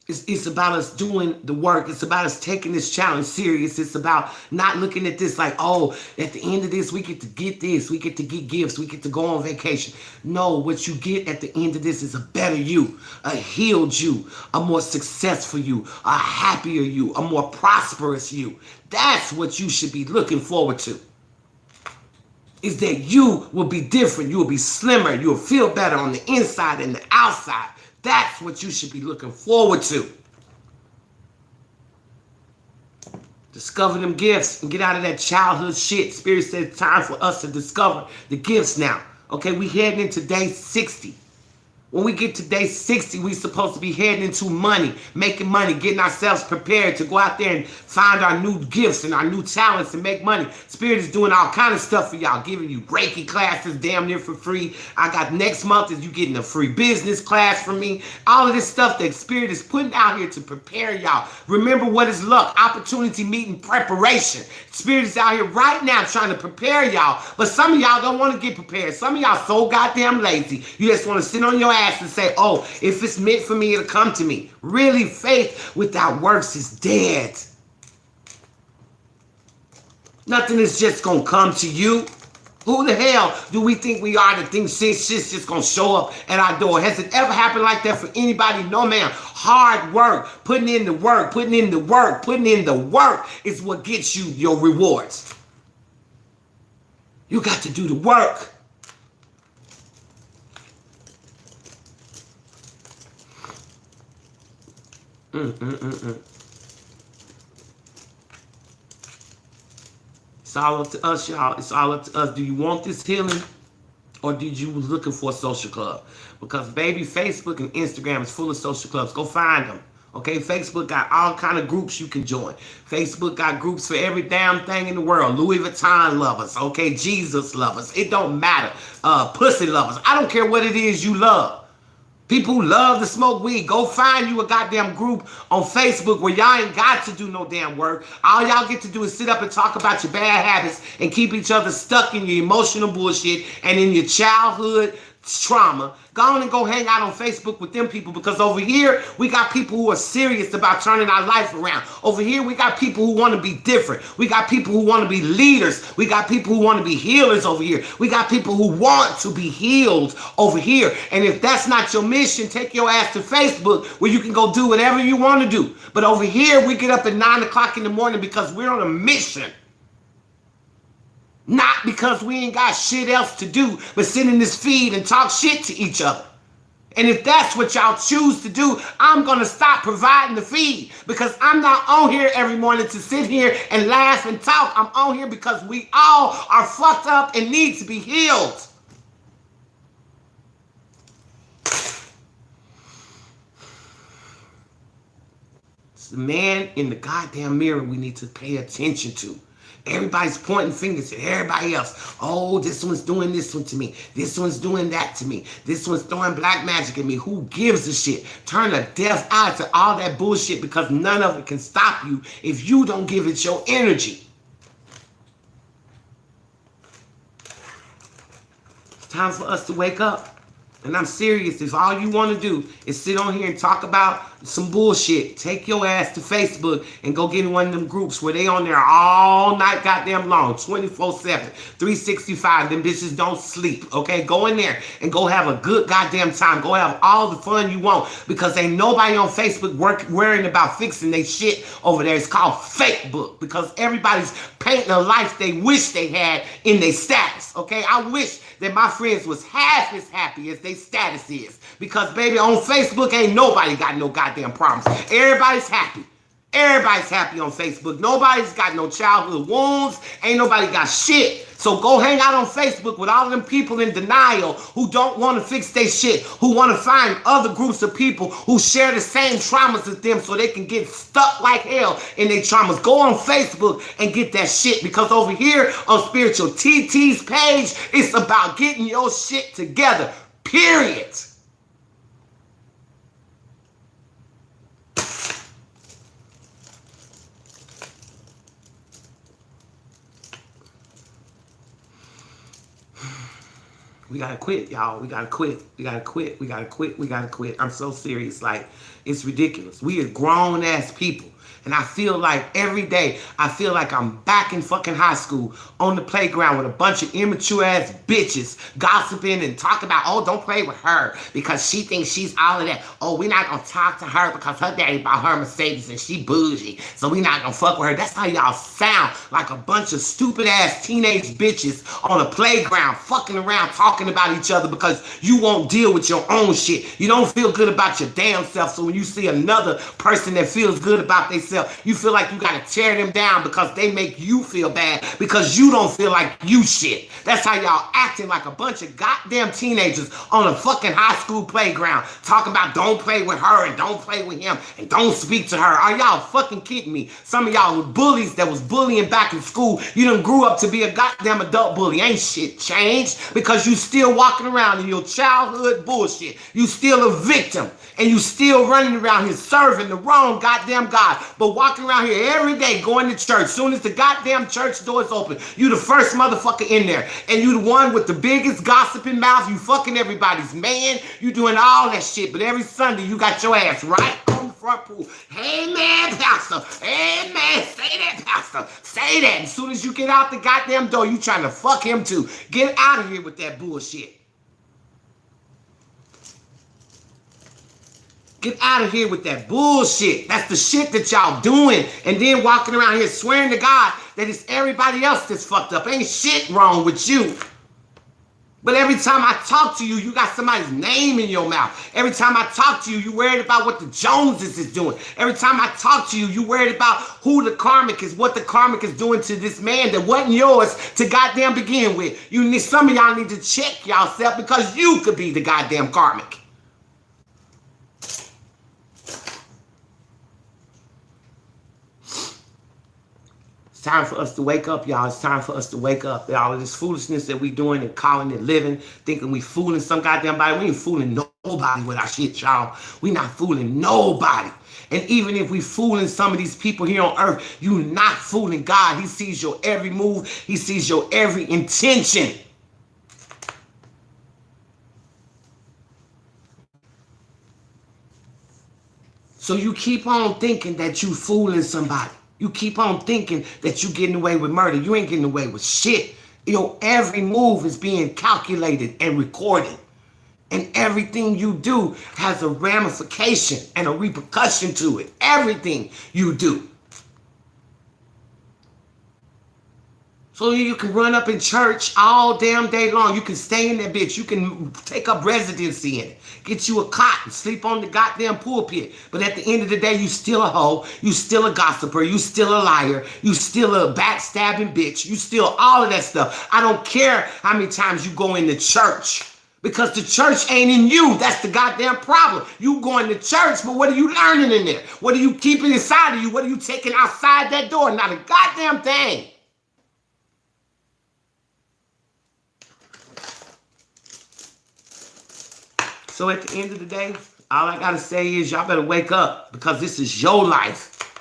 It's about us doing the work. It's about us taking this challenge serious. It's about not looking at this like, oh, at the end of this, we get to get this. We get to get gifts. We get to go on vacation. No, what you get at the end of this is a better you, a healed you, a more successful you, a happier you, a more prosperous you. That's what you should be looking forward to. Is that you will be different. You will be slimmer. You will feel better on the inside and the outside. That's what you should be looking forward to. Discover them gifts and get out of that childhood shit. Spirit said it's time for us to discover the gifts now. Okay, we heading into day 60. When we get to day 60, we supposed to be heading into money, making money, getting ourselves prepared to go out there and find our new gifts and our new talents and make money. Spirit is doing all kind of stuff for y'all, giving you Reiki classes damn near for free. I got next month is you getting a free business class from me. All of this stuff that Spirit is putting out here to prepare y'all. Remember what is luck, opportunity meeting preparation. Spirit is out here right now trying to prepare y'all, but some of y'all don't want to get prepared. Some of y'all so goddamn lazy. You just want to sit on your ass and say, oh, if it's meant for me, it'll come to me. Really, faith without works is dead. Nothing is just going to come to you. Who the hell do we think we are to think shit's just going to show up at our door? Has it ever happened like that for anybody? No, man. Hard work, putting in the work, putting in the work, putting in the work is what gets you your rewards. You got to do the work. It's all up to us, y'all. It's all up to us. Do you want this healing Or did you was looking for a social club? Because baby, Facebook and Instagram is full of social clubs. Go find them. Okay, Facebook got all kind of groups you can join. Facebook got groups for every damn thing in the world. Louis Vuitton lovers, okay, Jesus lovers. It don't matter. Pussy lovers. I don't care what it is you love. People who love to smoke weed, go find you a goddamn group on Facebook where y'all ain't got to do no damn work. All y'all get to do is sit up and talk about your bad habits and keep each other stuck in your emotional bullshit and in your childhood trauma. Go on and go hang out on Facebook with them people, because over here we got people who are serious about turning our life around. Over here we got people who want to be different. We got people who want to be leaders. We got people who want to be healers over here. We got people who want to be healed over here. And if that's not your mission, take your ass to Facebook where you can go do whatever you want to do. But over here we get up at 9 o'clock in the morning because we're on a mission. Not because we ain't got shit else to do but sit in this feed and talk shit to each other. And if that's what y'all choose to do, I'm going to stop providing the feed, because I'm not on here every morning to sit here and laugh and talk. I'm on here because we all are fucked up and need to be healed. It's the man in the goddamn mirror we need to pay attention to. Everybody's pointing fingers at everybody else. Oh, this one's doing this one to me. This one's doing that to me. This one's throwing black magic at me. Who gives a shit? Turn a deaf eye to all that bullshit, because none of it can stop you if you don't give it your energy. It's time for us to wake up. And I'm serious. If all you want to do is sit on here and talk about some bullshit, take your ass to Facebook and go get in one of them groups where they on there all night goddamn long, 24/7, 365. Them bitches don't sleep, okay? Go in there and go have a good goddamn time. Go have all the fun you want, because ain't nobody on Facebook worrying about fixing their shit over there. It's called fake book, because everybody's painting a life they wish they had in their status, okay? I wish that my friends was half as happy as they status is, because baby, on Facebook ain't nobody got no goddamn problems. Everybody's happy. Everybody's happy on Facebook. Nobody's got no childhood wounds. Ain't nobody got shit. So go hang out on Facebook with all of them people in denial who don't want to fix their shit, who want to find other groups of people who share the same traumas as them so they can get stuck like hell in their traumas. Go on Facebook and get that shit, because over here on Spiritual TT's page, it's about getting your shit together. Period. We gotta quit, y'all. We gotta quit. We gotta quit. We gotta quit. We gotta quit. I'm so serious. Like, it's ridiculous. We are grown ass people. And I feel like every day, I feel like I'm back in fucking high school on the playground with a bunch of immature ass bitches gossiping and talking about, oh, don't play with her because she thinks she's all of that. Oh, we're not gonna talk to her because her daddy bought her Mercedes and she bougie, so we're not gonna fuck with her. That's how y'all sound, like a bunch of stupid ass teenage bitches on a playground fucking around talking about each other because you won't deal with your own shit. You don't feel good about your damn self, so when you see another person that feels good about themselves, you feel like you gotta tear them down because they make you feel bad because you don't feel like you shit. That's how y'all acting, like a bunch of goddamn teenagers on a fucking high school playground talking about don't play with her and don't play with him and don't speak to her. Are y'all fucking kidding me? Some of y'all were bullies that was bullying back in school. You done grew up to be a goddamn adult bully. Ain't shit changed because you still walking around in your childhood bullshit. You still a victim and you still running around here serving the wrong goddamn God, but walking around here every day going to church. Soon as the goddamn church doors open, you the first motherfucker in there, and you the one with the biggest gossiping mouth. You fucking everybody's man. You doing all that shit, but every Sunday you got your ass right on the front pool. Hey man, pastor. Hey man, say that, pastor. Say that. As soon as you get out the goddamn door, you trying to fuck him too. Get out of here with that bullshit. Get out of here with that bullshit. That's the shit that y'all doing. And then walking around here swearing to God that it's everybody else that's fucked up. Ain't shit wrong with you. But every time I talk to you, you got somebody's name in your mouth. Every time I talk to you, you worried about what the Joneses is doing. Every time I talk to you, you worried about who the karmic is, what the karmic is doing to this man that wasn't yours to goddamn begin with. Some of y'all need to check yourself because you could be the goddamn karmic. It's time for us to wake up, y'all. It's time for us to wake up. All of this foolishness that we doing and calling it living, thinking we fooling some goddamn body. We ain't fooling nobody with our shit, y'all. We not fooling nobody. And even if we fooling some of these people here on earth, you not fooling God. He sees your every move. He sees your every intention. So you keep on thinking that you fooling somebody. You keep on thinking that you getting away with murder. You ain't getting away with shit. Your every move is being calculated and recorded. And everything you do has a ramification and a repercussion to it. Everything you do. So you can run up in church all damn day long. You can stay in that bitch. You can take up residency in it. Get you a cot and sleep on the goddamn pulpit. But at the end of the day, you still a hoe. You still a gossiper. You still a liar. You still a backstabbing bitch. You still all of that stuff. I don't care how many times you go into church. Because the church ain't in you. That's the goddamn problem. You going to church, but what are you learning in there? What are you keeping inside of you? What are you taking outside that door? Not a goddamn thing. So at the end of the day, all I got to say is y'all better wake up because this is your life.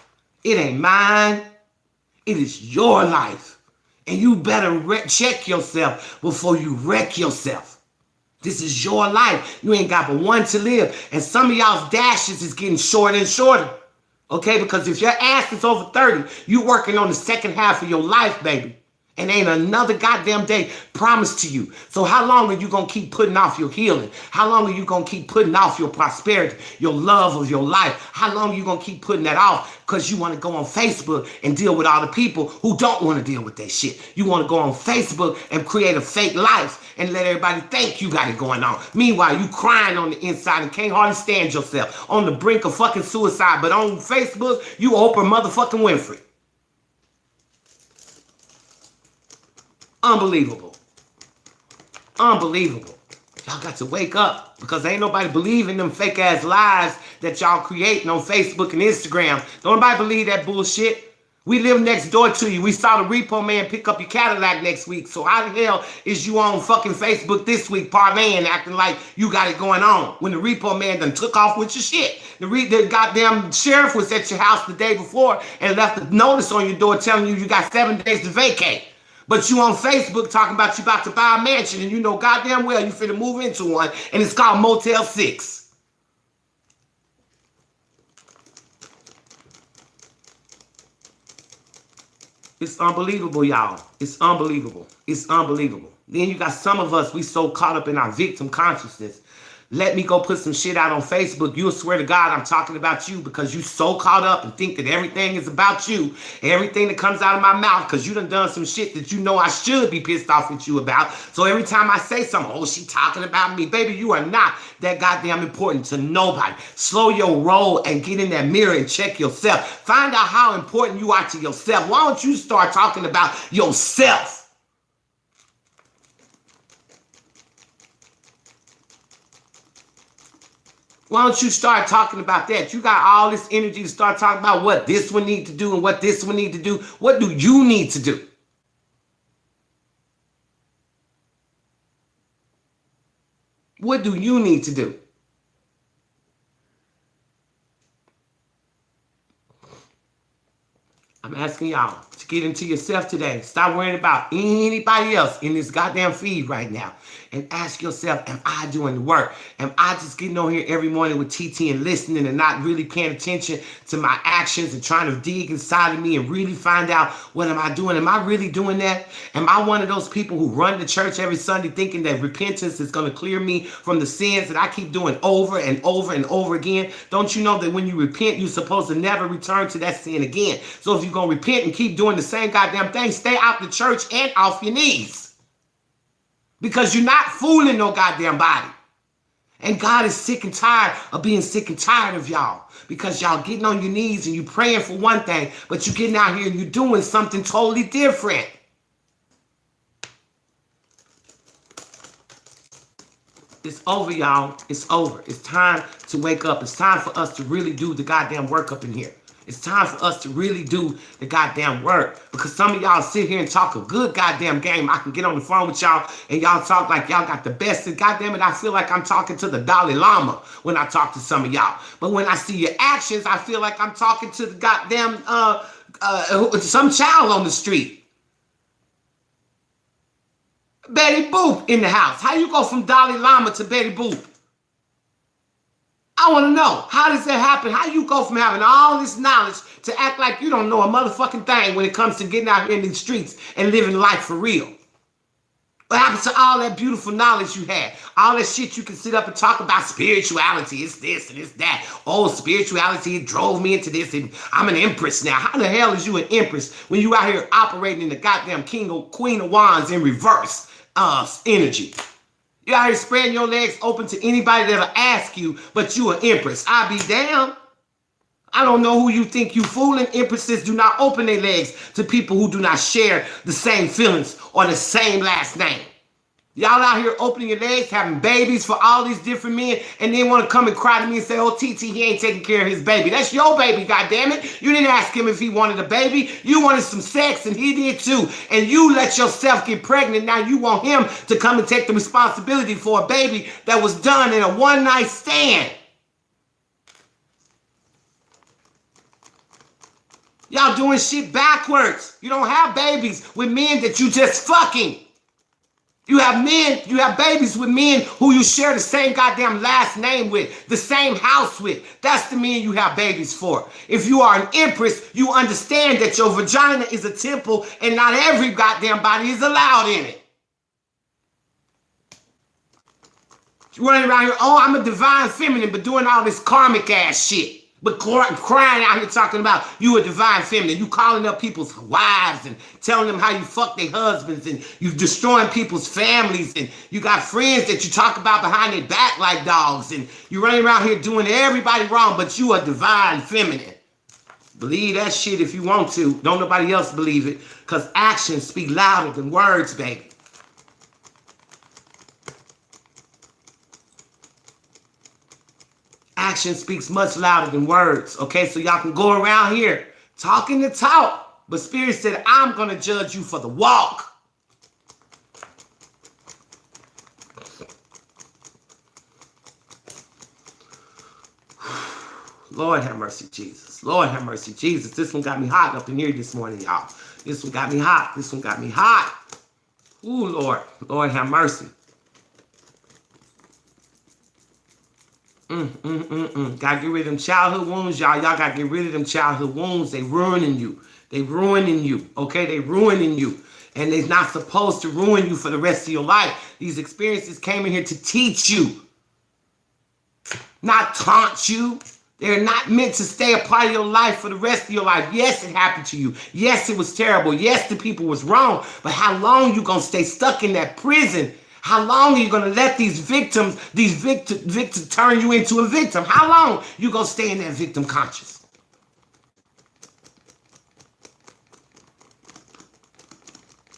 It ain't mine. It is your life. And you better check yourself before you wreck yourself. This is your life. You ain't got but one to live. And some of y'all's dashes is getting shorter and shorter. Okay? Because if your ass is over 30, you working on the second half of your life, baby. And ain't another goddamn day promised to you. So how long are you going to keep putting off your healing? How long are you going to keep putting off your prosperity, your love of your life? How long are you going to keep putting that off because you want to go on Facebook and deal with all the people who don't want to deal with that shit? You want to go on Facebook and create a fake life and let everybody think you got it going on. Meanwhile, you crying on the inside and can't hardly stand yourself. On the brink of fucking suicide. But on Facebook, you Oprah motherfucking Winfrey. Unbelievable. Unbelievable. Y'all got to wake up because ain't nobody believing them fake ass lies that y'all creating on Facebook and Instagram. Don't nobody believe that bullshit. We live next door to you. We saw the repo man pick up your Cadillac next week. So how the hell is you on fucking Facebook this week parlaying, acting like you got it going on when the repo man done took off with your shit? The goddamn sheriff was at your house the day before and left a notice on your door telling you got 7 days to vacate. But you on Facebook talking about you about to buy a mansion and you know goddamn well you finna move into one and it's called Motel 6. It's unbelievable, y'all. It's unbelievable. It's unbelievable. Then you got some of us, we so caught up in our victim consciousness. Let me go put some shit out on Facebook. You'll swear to God I'm talking about you because you so caught up and think that everything is about you. Everything that comes out of my mouth because you done some shit that you know I should be pissed off at you about. So every time I say something, oh, she talking about me. Baby, you are not that goddamn important to nobody. Slow your roll and get in that mirror and check yourself. Find out how important you are to yourself. Why don't you start talking about yourself? Why don't you start talking about that? You got all this energy to start talking about what this one need to do and what this one need to do. What do you need to do? What do you need to do? I'm asking y'all to get into yourself today. Stop worrying about anybody else in this goddamn feed right now. And ask yourself, am I doing the work? Am I just getting on here every morning with TT and listening and not really paying attention to my actions and trying to dig inside of me and really find out what am I doing? Am I really doing that? Am I one of those people who run to church every Sunday thinking that repentance is going to clear me from the sins that I keep doing over and over and over again? Don't you know that when you repent, you're supposed to never return to that sin again? So if you're going to repent and keep doing the same goddamn thing, stay out the church and off your knees. because you're not fooling no goddamn body. And God is sick and tired of being sick and tired of y'all, because y'all getting on your knees and you praying for one thing, but you getting out here and you doing something totally different. It's over, y'all. It's over. It's time to wake up. It's time for us to really do the goddamn work up in here. It's time for us to really do the goddamn work, because some of y'all sit here and talk a good goddamn game. I can get on the phone with y'all and y'all talk like y'all got the best. And goddamn it, I feel like I'm talking to the Dalai Lama when I talk to some of y'all. But when I see your actions, I feel like I'm talking to the goddamn some child on the street. Betty Boop in the house. How you go from Dalai Lama to Betty Boop? I want to know, how does that happen? How you go from having all this knowledge to act like you don't know a motherfucking thing when it comes to getting out here in these streets and living life for real? What happens to all that beautiful knowledge you had? All that shit you can sit up and talk about spirituality. It's this and it's that. Oh, spirituality drove me into this and I'm an empress now. How the hell is you an empress when you out here operating in the goddamn queen of wands in reverse energy? You out here spreading your legs open to anybody that'll ask you, but you an empress. I be damned. I don't know who you think you fooling. Empresses do not open their legs to people who do not share the same feelings or the same last name. Y'all out here opening your legs, having babies for all these different men, and then want to come and cry to me and say, oh, TT, he ain't taking care of his baby. That's your baby, goddammit. You didn't ask him if he wanted a baby. You wanted some sex, and he did too. And you let yourself get pregnant. Now you want him to come and take the responsibility for a baby that was done in a one-night stand. Y'all doing shit backwards. You don't have babies with men that you just fucking. You have babies with men who you share the same goddamn last name with, the same house with. That's the men you have babies for. If you are an empress, you understand that your vagina is a temple and not every goddamn body is allowed in it. You're running around here, oh, I'm a divine feminine, but doing all this karmic ass shit. But crying out here talking about you a divine feminine. You calling up people's wives and telling them how you fuck their husbands, and you destroying people's families, and you got friends that you talk about behind their back like dogs, and you running around here doing everybody wrong, but you a divine feminine. Believe that shit if you want to. Don't nobody else believe it, because actions speak louder than words, baby. Action speaks much louder than words, okay? So y'all can go around here talking the talk, but Spirit said, I'm going to judge you for the walk. Lord have mercy, Jesus. Lord have mercy, Jesus. This one got me hot up in here this morning, y'all. This one got me hot. This one got me hot. Ooh, Lord. Lord have mercy. Gotta get rid of them childhood wounds, y'all. Y'all gotta get rid of them childhood wounds. They ruining you. They ruining you. Okay, they ruining you. And they're not supposed to ruin you for the rest of your life. These experiences came in here to teach you, not taunt you. They're not meant to stay a part of your life for the rest of your life. Yes, it happened to you. Yes, it was terrible. Yes, the people was wrong. But how long you gonna stay stuck in that prison? How long are you going to let these victims turn you into a victim? How long you going to stay in that victim conscious?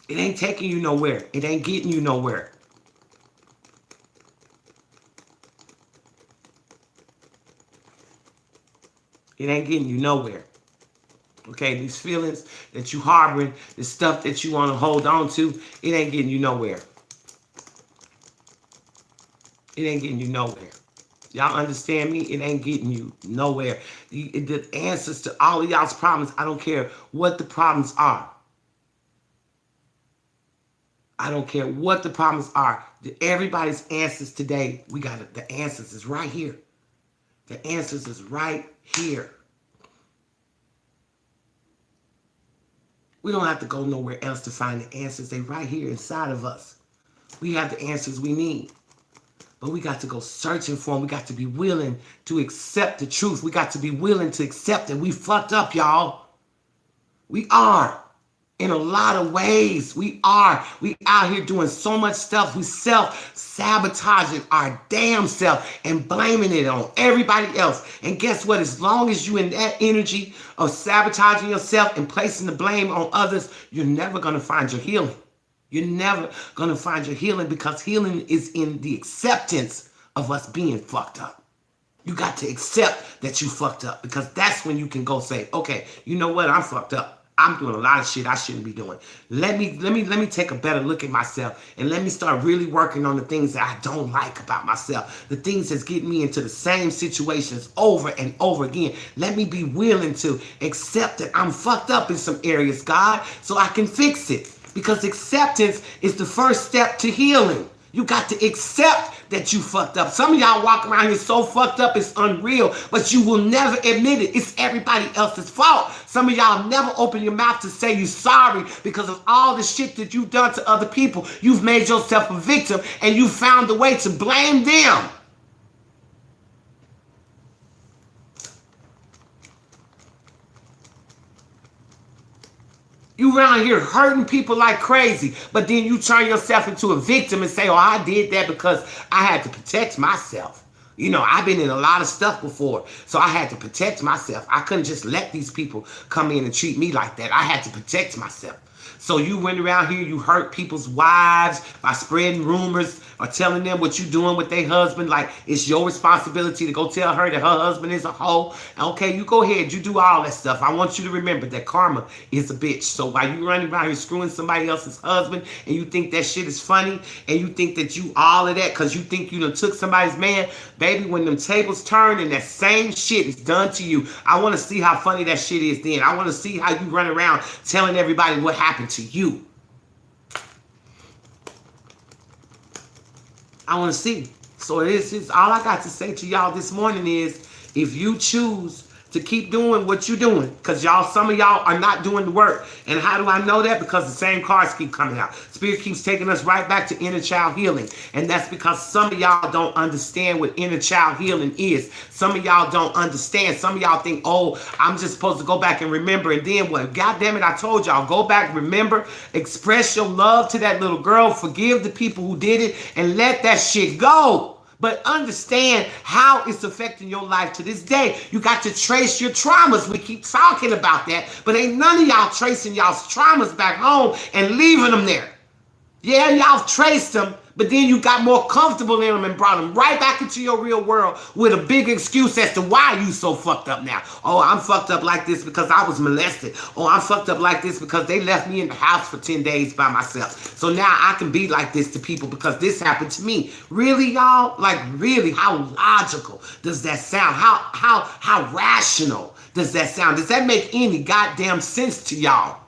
It ain't taking you nowhere. It ain't getting you nowhere. It ain't getting you nowhere. Okay, these feelings that you harboring, the stuff that you want to hold on to, it ain't getting you nowhere. It ain't getting you nowhere. Y'all understand me? It ain't getting you nowhere. The answers to all of y'all's problems, I don't care what the problems are. I don't care what the problems are. Everybody's answers today, we got it. The answers is right here. The answers is right here. We don't have to go nowhere else to find the answers. They right here inside of us. We have the answers we need. But we got to go searching for them. We got to be willing to accept the truth. We got to be willing to accept that we fucked up, y'all. We are. In a lot of ways, we out here doing so much stuff. We self-sabotaging our damn self and blaming it on everybody else. And guess what? As long as you in that energy of sabotaging yourself and placing the blame on others, you're never going to find your healing. You're never going to find your healing, because healing is in the acceptance of us being fucked up. You got to accept that you fucked up, because that's when you can go say, okay, you know what? I'm fucked up. I'm doing a lot of shit I shouldn't be doing. Let me take a better look at myself, and let me start really working on the things that I don't like about myself. The things that's getting me into the same situations over and over again. Let me be willing to accept that I'm fucked up in some areas, God, so I can fix it. Because acceptance is the first step to healing. You got to accept that you fucked up. Some of y'all walk around here so fucked up it's unreal, but you will never admit it. It's everybody else's fault. Some of y'all never open your mouth to say you're sorry because of all the shit that you've done to other people. You've made yourself a victim, and you found a way to blame them. You around here hurting people like crazy, but then you turn yourself into a victim and say, oh, I did that because I had to protect myself. You know, I've been in a lot of stuff before, so I had to protect myself. I couldn't just let these people come in and treat me like that. I had to protect myself. So you went around here, you hurt people's wives by spreading rumors or telling them what you're doing with their husband. Like, it's your responsibility to go tell her that her husband is a hoe. Okay, you go ahead, you do all that stuff. I want you to remember that karma is a bitch. So while you running around here screwing somebody else's husband, and you think that shit is funny, and you think that you all of that because you think you done took somebody's man, baby, when them tables turn and that same shit is done to you, I want to see how funny that shit is then. I want to see how you run around telling everybody what happened to you. I want to see. So this is all I got to say to y'all this morning is, if you choose to keep doing what you're doing, because some of y'all are not doing the work. And how do I know that? Because the same cards keep coming out. Spirit keeps taking us right back to inner child healing. And that's because some of y'all don't understand what inner child healing is. Some of y'all don't understand. Some of y'all think, oh, I'm just supposed to go back and remember. And then what? God damn it, I told y'all, go back, remember, express your love to that little girl, forgive the people who did it, and let that shit go. But understand how it's affecting your life to this day. You got to trace your traumas. We keep talking about that, but ain't none of y'all tracing y'all's traumas back home and leaving them there. Yeah, y'all traced them, but then you got more comfortable in them and brought them right back into your real world with a big excuse as to why you so fucked up now. Oh, I'm fucked up like this because I was molested. Oh, I'm fucked up like this because they left me in the house for 10 days by myself. So now I can be like this to people because this happened to me. Really, y'all? Like, really? How logical does that sound? How rational does that sound? Does that make any goddamn sense to y'all?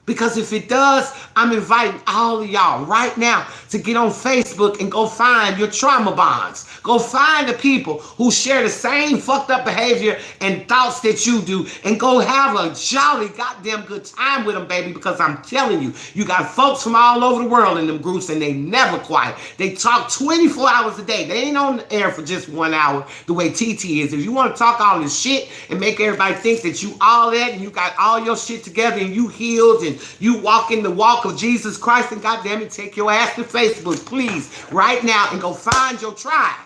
Because if it does, I'm inviting all of y'all right now to get on Facebook and go find your trauma bonds. Go find the people who share the same fucked up behavior and thoughts that you do, and go have a jolly goddamn good time with them, baby, because I'm telling you, you got folks from all over the world in them groups, and they never quiet. They talk 24 hours a day. They ain't on the air for just 1 hour the way TT is. If you want to talk all this shit and make everybody think that you all that and you got all your shit together and you healed and you walk in the walk of Jesus Christ, and goddamn it, take your ass to Facebook, please, right now, and go find your tribe,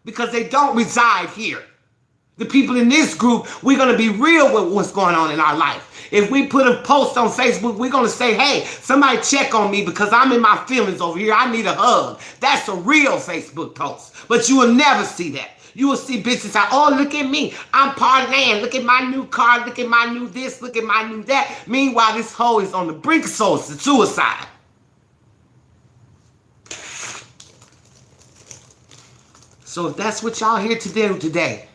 because they don't reside here. The people in this group, we're going to be real with what's going on in our life. If we put a post on Facebook, we're going to say, hey, somebody check on me because I'm in my feelings over here. I need a hug. That's a real Facebook post. But you will never see that. You will see bitches like, oh, look at me. I'm partying. Look at my new car. Look at my new this. Look at my new that. Meanwhile, this hoe is on the brink of suicide. So if that's what y'all here to do today,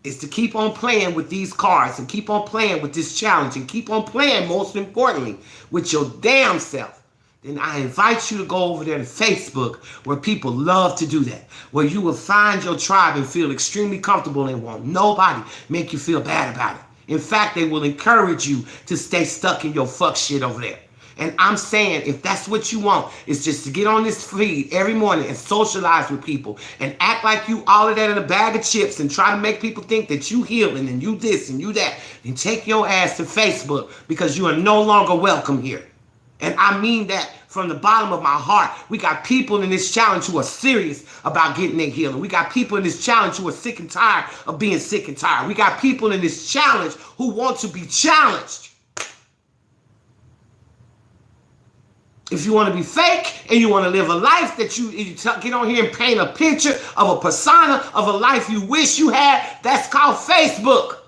is to keep on playing with these cards and keep on playing with this challenge and keep on playing, most importantly, with your damn self, then I invite you to go over there to Facebook, where people love to do that, where you will find your tribe and feel extremely comfortable and won't nobody make you feel bad about it. In fact, they will encourage you to stay stuck in your fuck shit over there. And I'm saying, if that's what you want, is just to get on this feed every morning and socialize with people and act like you all of that in a bag of chips and try to make people think that you healing and you this and you that, and take your ass to Facebook, because you are no longer welcome here. And I mean that from the bottom of my heart. We got people in this challenge who are serious about getting their healing. We got people in this challenge who are sick and tired of being sick and tired. We got people in this challenge who want to be challenged. If you want to be fake and you want to live a life that you get on here and paint a picture of a persona of a life you wish you had, that's called Facebook.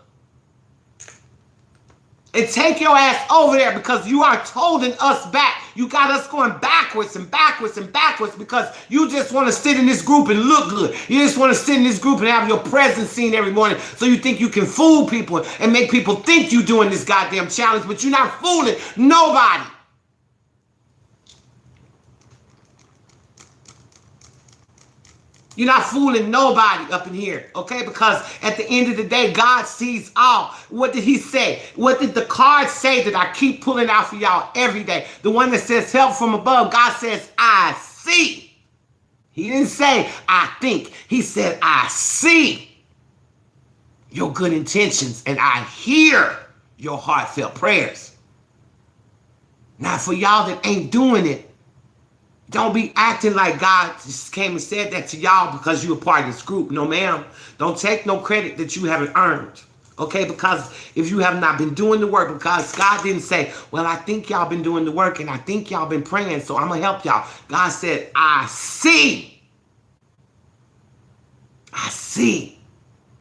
And take your ass over there, because you are holding us back. You got us going backwards and backwards and backwards because you just want to sit in this group and look good. You just want to sit in this group and have your presence seen every morning, so you think you can fool people and make people think you're doing this goddamn challenge, but you're not fooling nobody. You're not fooling nobody up in here, okay? Because at the end of the day, God sees all. What did he say? What did the card say that I keep pulling out for y'all every day? The one that says help from above, God says, I see. He didn't say, I think. He said, I see your good intentions and I hear your heartfelt prayers. Now, for y'all that ain't doing it, don't be acting like God just came and said that to y'all because you were part of this group. No, ma'am. Don't take no credit that you haven't earned. Okay? Because if you have not been doing the work, because God didn't say, well, I think y'all been doing the work and I think y'all been praying, so I'm going to help y'all. God said, I see. I see.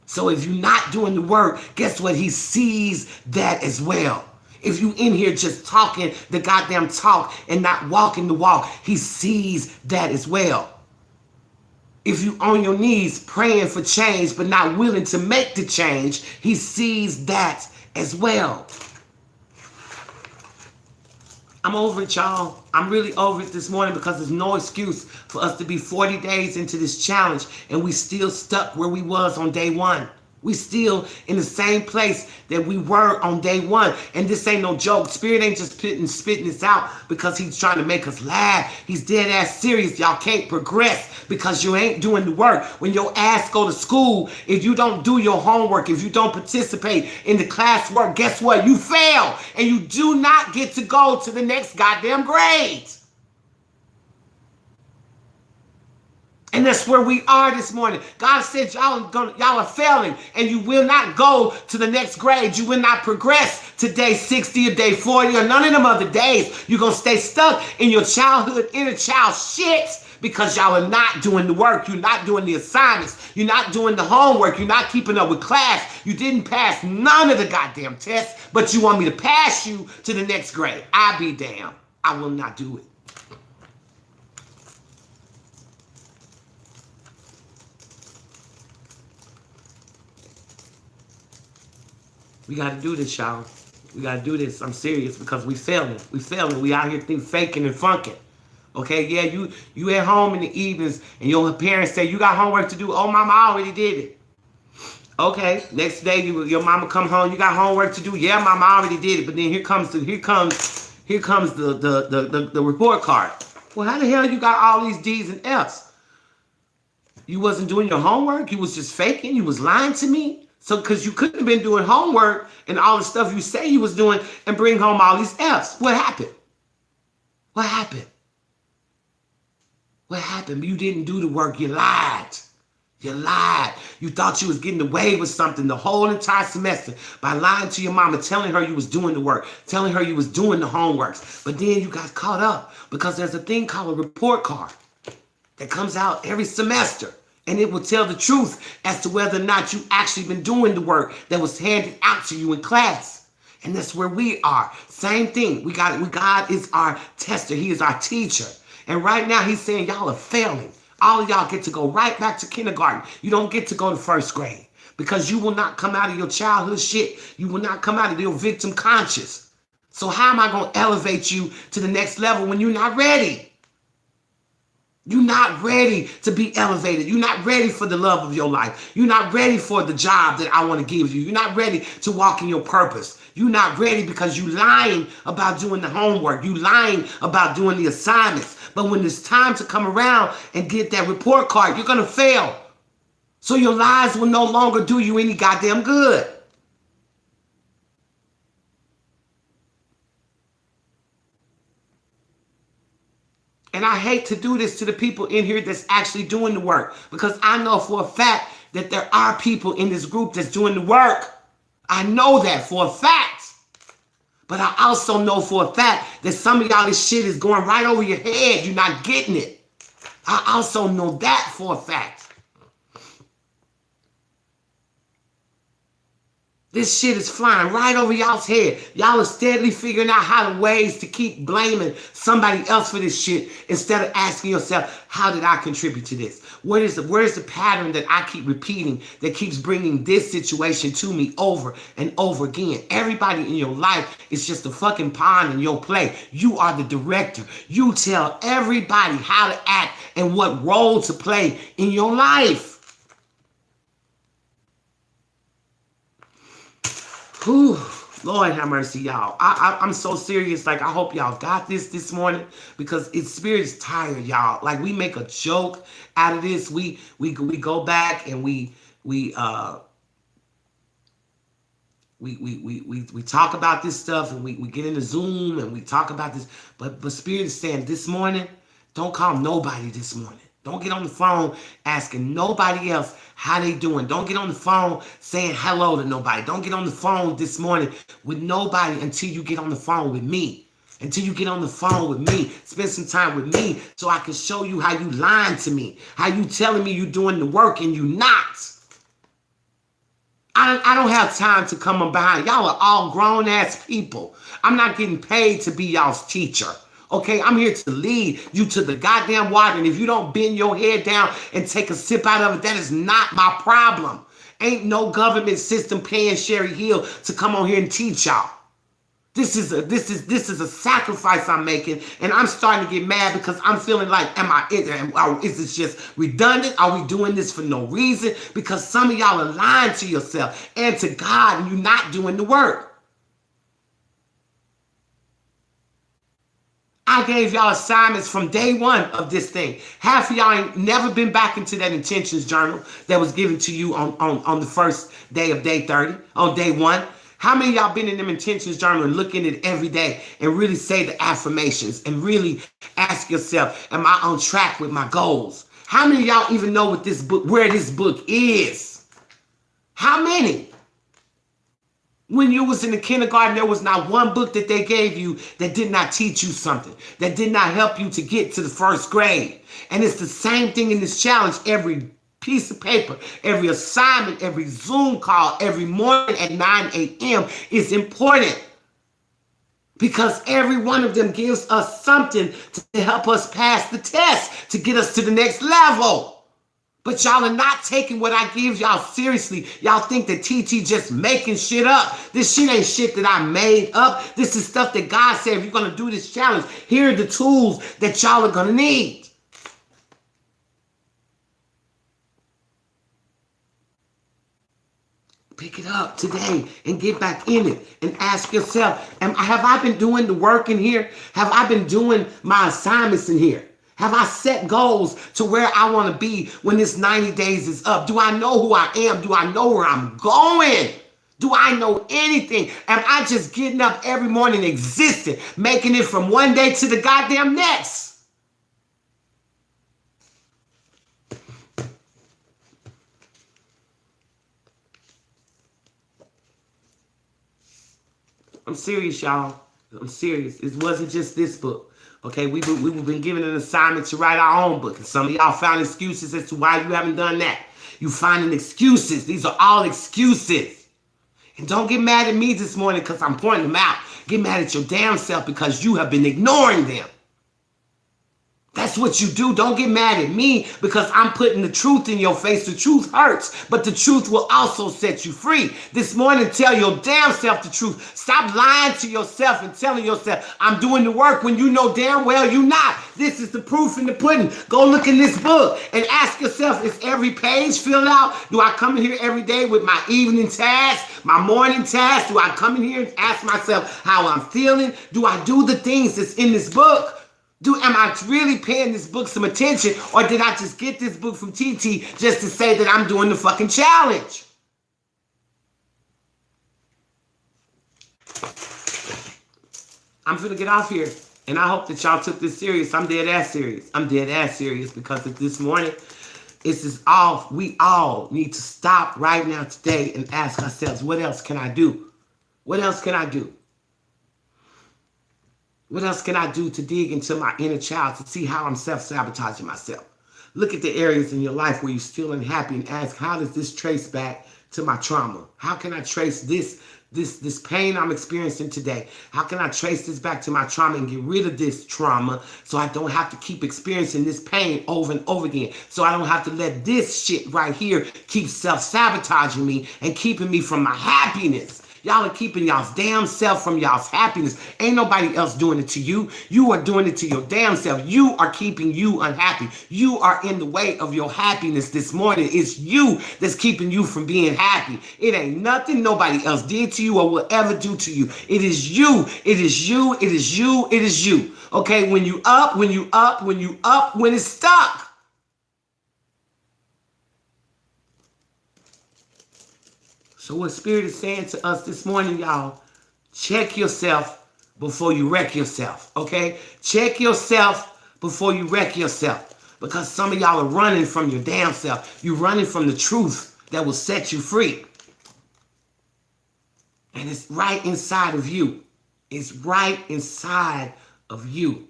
So if you're not doing the work, guess what? He sees that as well. If you in here just talking the goddamn talk and not walking the walk, he sees that as well. If you on your knees praying for change but not willing to make the change, he sees that as well. I'm over it, y'all. I'm really over it this morning, because there's no excuse for us to be 40 days into this challenge and we still stuck where we was on day one. We still in the same place that we were on day one. And this ain't no joke. Spirit ain't just spitting this out because he's trying to make us laugh. He's dead ass serious. Y'all can't progress because you ain't doing the work. When your ass go to school, if you don't do your homework, if you don't participate in the classwork, guess what? You fail. And you do not get to go to the next goddamn grade. And that's where we are this morning. God said y'all are failing and you will not go to the next grade. You will not progress to day 60 or day 40 or none of them other days. You're going to stay stuck in your childhood, inner child shit, because y'all are not doing the work. You're not doing the assignments. You're not doing the homework. You're not keeping up with class. You didn't pass none of the goddamn tests, but you want me to pass you to the next grade. I be damned. I will not do it. We got to do this, y'all. We got to do this. I'm serious, because we failing. We failing. We out here faking and funking. Okay, yeah, you at home in the evenings and your parents say, you got homework to do. Oh, mama, I already did it. Okay, next day your mama come home, you got homework to do. Yeah, mama, I already did it. But then here comes the report card. Well, how the hell you got all these D's and F's? You wasn't doing your homework? You was just faking? You was lying to me? So, because you couldn't have been doing homework and all the stuff you say you was doing and bring home all these F's. What happened? What happened? What happened? You didn't do the work. You lied. You lied. You thought you was getting away with something the whole entire semester by lying to your mama, telling her you was doing the work, telling her you was doing the homeworks. But then you got caught up because there's a thing called a report card that comes out every semester. And it will tell the truth as to whether or not you actually been doing the work that was handed out to you in class. And that's where we are. Same thing. God is our tester. He is our teacher. And right now he's saying y'all are failing. All of y'all get to go right back to kindergarten. You don't get to go to first grade because you will not come out of your childhood shit. You will not come out of your victim conscious. So how am I going to elevate you to the next level when you're not ready? You're not ready to be elevated. You're not ready for the love of your life. You're not ready for the job that I want to give you. You're not ready to walk in your purpose. You're not ready because you lying about doing the homework. You lying about doing the assignments. But when it's time to come around and get that report card, you're going to fail. So your lies will no longer do you any goddamn good. And I hate to do this to the people in here that's actually doing the work, because I know for a fact that there are people in this group that's doing the work. I know that for a fact. But I also know for a fact that some of y'all, this shit is going right over your head. You're not getting it. I also know that for a fact. This shit is flying right over y'all's head. Y'all are steadily figuring out how to ways to keep blaming somebody else for this shit instead of asking yourself, how did I contribute to this? Where's the pattern that I keep repeating that keeps bringing this situation to me over and over again? Everybody in your life is just a fucking pawn in your play. You are the director. You tell everybody how to act and what role to play in your life. Whew, Lord have mercy, y'all. I'm so serious. Like, I hope y'all got this morning, because its spirit is tired, y'all. Like, we make a joke out of this. We go back and we talk about this stuff, and we get into Zoom and we talk about this. But Spirit is saying this morning, don't call nobody this morning. Don't get on the phone asking nobody else how they doing. Don't get on the phone saying hello to nobody. Don't get on the phone this morning with nobody until you get on the phone with me. Until you get on the phone with me. Spend some time with me so I can show you how you lying to me. How you telling me you doing the work and you not. I don't have time to come on behind. Y'all are all grown-ass people. I'm not getting paid to be y'all's teacher. Okay, I'm here to lead you to the goddamn water. And if you don't bend your head down and take a sip out of it, that is not my problem. Ain't no government system paying Sherry Hill to come on here and teach y'all. This is a sacrifice I'm making, and I'm starting to get mad because I'm feeling like, is this just redundant? Are we doing this for no reason? Because some of y'all are lying to yourself and to God, and you're not doing the work. I gave y'all assignments from day one of this thing. Half of y'all ain't never been back into that intentions journal that was given to you on the first day of day 30, on day one. How many of y'all been in them intentions journal and looking at it every day and really say the affirmations and really ask yourself, am I on track with my goals? How many of y'all even know what this book, where this book is? How many? When you was in the kindergarten, there was not one book that they gave you that did not teach you something, that did not help you to get to the first grade. And it's the same thing in this challenge. Every piece of paper, every assignment, every Zoom call, every morning at 9 a.m. is important. Because every one of them gives us something to help us pass the test, to get us to the next level. But y'all are not taking what I give y'all seriously. Y'all think that TT just making shit up. This shit ain't shit that I made up. This is stuff that God said, if you're going to do this challenge, here are the tools that y'all are going to need. Pick it up today and get back in it and ask yourself, have I been doing the work in here? Have I been doing my assignments in here? Have I set goals to where I want to be when this 90 days is up? Do I know who I am? Do I know where I'm going? Do I know anything? Am I just getting up every morning existing, making it from one day to the goddamn next? I'm serious, y'all. I'm serious. It wasn't just this book. Okay, we've been given an assignment to write our own book. And some of y'all found excuses as to why you haven't done that. You finding excuses. These are all excuses. And don't get mad at me this morning because I'm pointing them out. Get mad at your damn self because you have been ignoring them. That's what you do. Don't get mad at me because I'm putting the truth in your face. The truth hurts, but the truth will also set you free. This morning, tell your damn self the truth. Stop lying to yourself and telling yourself, I'm doing the work when you know damn well you're not. This is the proof in the pudding. Go look in this book and ask yourself, is every page filled out? Do I come in here every day with my evening task, my morning task? Do I come in here and ask myself how I'm feeling? Do I do the things that's in this book? Am I really paying this book some attention, or did I just get this book from TT just to say that I'm doing the fucking challenge? I'm finna get off here, and I hope that y'all took this serious. I'm dead ass serious. I'm dead ass serious because of this morning. This is all. We all need to stop right now today and ask ourselves, what else can I do? What else can I do? What else can I do to dig into my inner child to see how I'm self-sabotaging myself? Look at the areas in your life where you're still unhappy and ask, how does this trace back to my trauma? How can I trace this pain I'm experiencing today? How can I trace this back to my trauma and get rid of this trauma so I don't have to keep experiencing this pain over and over again? So I don't have to let this shit right here keep self-sabotaging me and keeping me from my happiness. Y'all are keeping y'all's damn self from y'all's happiness. Ain't nobody else doing it to you. You are doing it to your damn self. You are keeping you unhappy. You are in the way of your happiness this morning. It's you that's keeping you from being happy. It ain't nothing nobody else did to you or will ever do to you. It is you. It is you. It is you. It is you. Okay, when you up, when it's stuck. So what Spirit is saying to us this morning, y'all, check yourself before you wreck yourself, okay? Check yourself before you wreck yourself, because some of y'all are running from your damn self. You're running from the truth that will set you free. And it's right inside of you. It's right inside of you.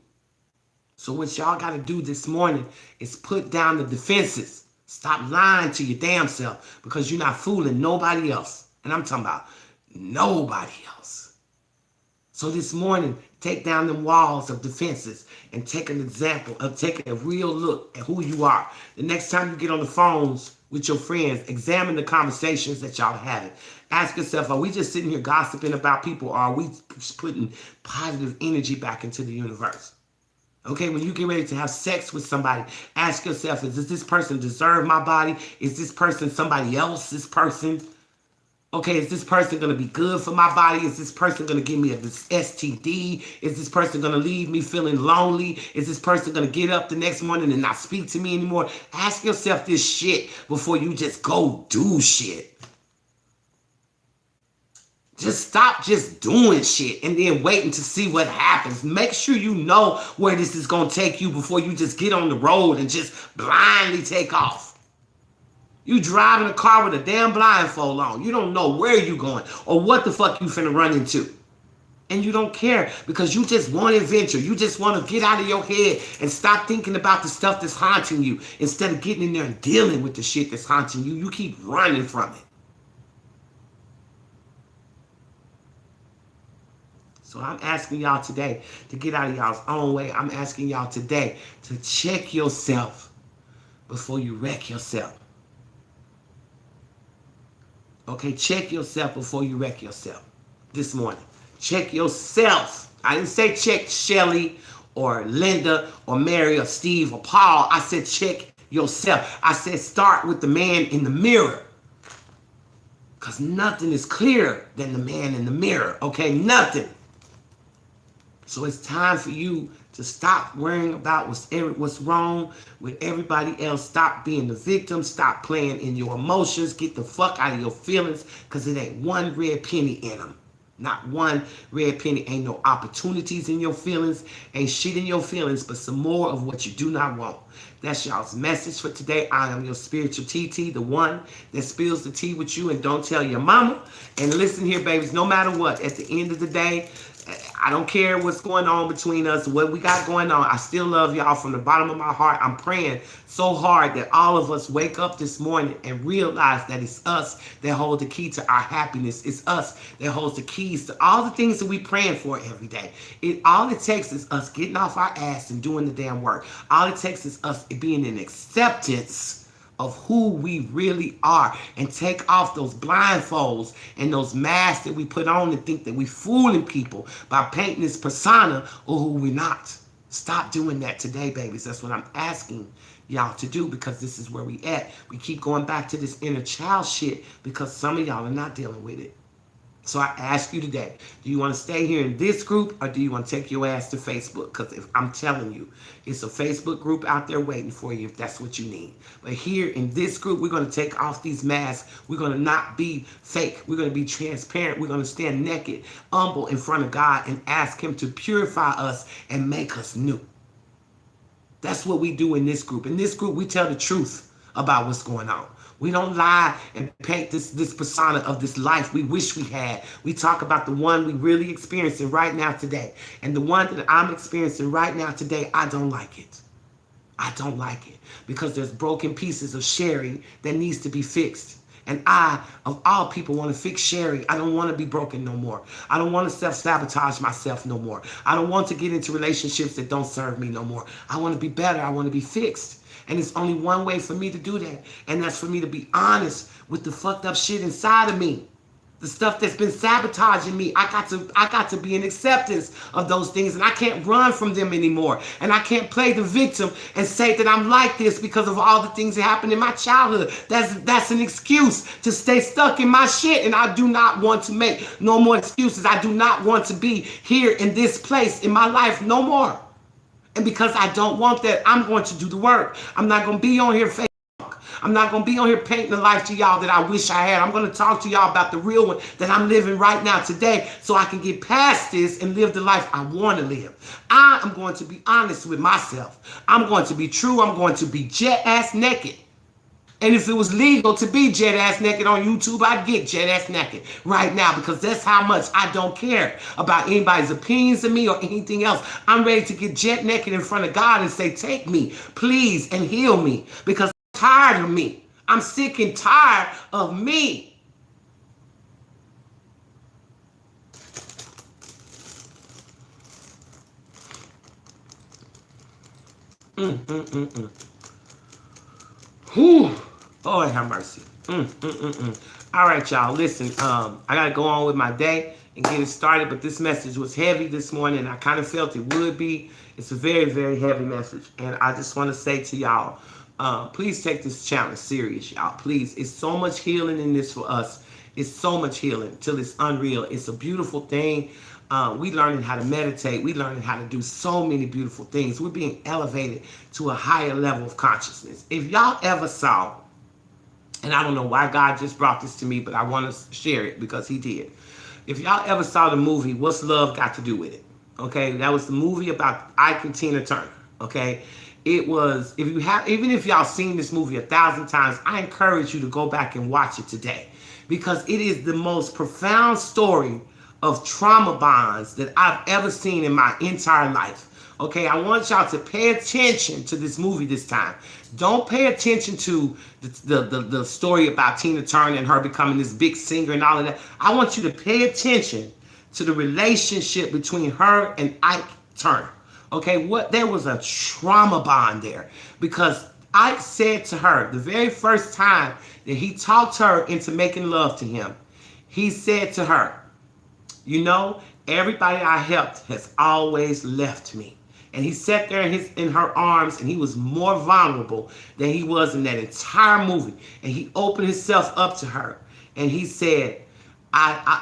So what y'all got to do this morning is put down the defenses. Stop lying to your damn self because you're not fooling nobody else. And I'm talking about nobody else. So this morning, take down them walls of defenses and take an example of taking a real look at who you are. The next time you get on the phones with your friends, examine the conversations that y'all are having. Ask yourself, are we just sitting here gossiping about people, or are we putting positive energy back into the universe? Okay, when you get ready to have sex with somebody, ask yourself, does this person deserve my body? Is this person somebody else's person? Okay, is this person going to be good for my body? Is this person going to give me a STD? Is this person going to leave me feeling lonely? Is this person going to get up the next morning and not speak to me anymore? Ask yourself this shit before you just go do shit. Just stop just doing shit and then waiting to see what happens. Make sure you know where this is going to take you before you just get on the road and just blindly take off. You driving a car with a damn blindfold on. You don't know where you going or what the fuck you finna run into. And you don't care because you just want adventure. You just want to get out of your head and stop thinking about the stuff that's haunting you. Instead of getting in there and dealing with the shit that's haunting you, you keep running from it. So I'm asking y'all today to get out of y'all's own way. I'm asking y'all today to check yourself before you wreck yourself. Okay, check yourself before you wreck yourself this morning. Check yourself. I didn't say check Shelly or Linda or Mary or Steve or Paul. I said check yourself. I said start with the man in the mirror. Because nothing is clearer than the man in the mirror. Okay, nothing. So it's time for you to stop worrying about what's wrong with everybody else. Stop being the victim. Stop playing in your emotions. Get the fuck out of your feelings, because it ain't one red penny in them. Not one red penny. Ain't no opportunities in your feelings. Ain't shit in your feelings, but some more of what you do not want. That's y'all's message for today. I am your spiritual TT, the one that spills the tea with you and don't tell your mama. And listen here, babies, no matter what, at the end of the day, I don't care what's going on between us, what we got going on. I still love y'all from the bottom of my heart. I'm praying so hard that all of us wake up this morning and realize that it's us that hold the key to our happiness. It's us that holds the keys to all the things that we praying for every day. All it takes is us getting off our ass and doing the damn work. All it takes is us being in acceptance of who we really are, and take off those blindfolds and those masks that we put on and think that we fooling people by painting this persona of who we're not. Stop doing that today, babies. That's what I'm asking y'all to do, because this is where we at. We keep going back to this inner child shit because some of y'all are not dealing with it. So I ask you today, do you want to stay here in this group, or do you want to take your ass to Facebook? Because if I'm telling you, it's a Facebook group out there waiting for you if that's what you need. But here in this group, we're going to take off these masks. We're going to not be fake. We're going to be transparent. We're going to stand naked, humble in front of God, and ask him to purify us and make us new. That's what we do in this group. In this group, we tell the truth about what's going on. We don't lie and paint this persona of this life we wish we had. We talk about the one we really experiencing right now today. And the one that I'm experiencing right now today, I don't like it. I don't like it because there's broken pieces of Sherry that needs to be fixed. And I, of all people, want to fix Sherry. I don't want to be broken no more. I don't want to self-sabotage myself no more. I don't want to get into relationships that don't serve me no more. I want to be better. I want to be fixed. And it's only one way for me to do that. And that's for me to be honest with the fucked up shit inside of me. The stuff that's been sabotaging me. I got to be in acceptance of those things, and I can't run from them anymore. And I can't play the victim and say that I'm like this because of all the things that happened in my childhood. That's an excuse to stay stuck in my shit, and I do not want to make no more excuses. I do not want to be here in this place in my life no more. And because I don't want that, I'm going to do the work. I'm not going to be on here fake. I'm not going to be on here painting the life to y'all that I wish I had. I'm going to talk to y'all about the real one that I'm living right now today so I can get past this and live the life I want to live. I am going to be honest with myself. I'm going to be true. I'm going to be jet-ass naked. And if it was legal to be jet-ass naked on YouTube, I'd get jet-ass naked right now, because that's how much I don't care about anybody's opinions of me or anything else. I'm ready to get jet naked in front of God and say, take me, please, and heal me, because I'm tired of me. I'm sick and tired of me. Whew. Lord have mercy. All right, y'all. Listen, I got to go on with my day and get it started, but this message was heavy this morning, and I kind of felt it would be. It's a very, very heavy message, and I just want to say to y'all, please take this challenge serious, y'all. Please. It's so much healing in this for us. It's so much healing till it's unreal. It's a beautiful thing. We learning how to meditate. We learning how to do so many beautiful things. We're being elevated to a higher level of consciousness. If y'all ever saw, and I don't know why God just brought this to me, but I want to share it because he did. If y'all ever saw the movie, What's Love Got to Do With It? Okay, that was the movie about Ike and Tina Turner. Okay, it was, if you have, even if y'all seen this movie 1,000 times, I encourage you to go back and watch it today, because it is the most profound story of trauma bonds that I've ever seen in my entire life. Okay, I want y'all to pay attention to this movie this time. Don't pay attention to the story about Tina Turner and her becoming this big singer and all of that. I want you to pay attention to the relationship between her and Ike Turner. Okay, there was a trauma bond there, because Ike said to her the very first time that he talked her into making love to him, he said to her, you know, everybody I helped has always left me. And he sat there in her arms, and he was more vulnerable than he was in that entire movie. And he opened himself up to her. And he said,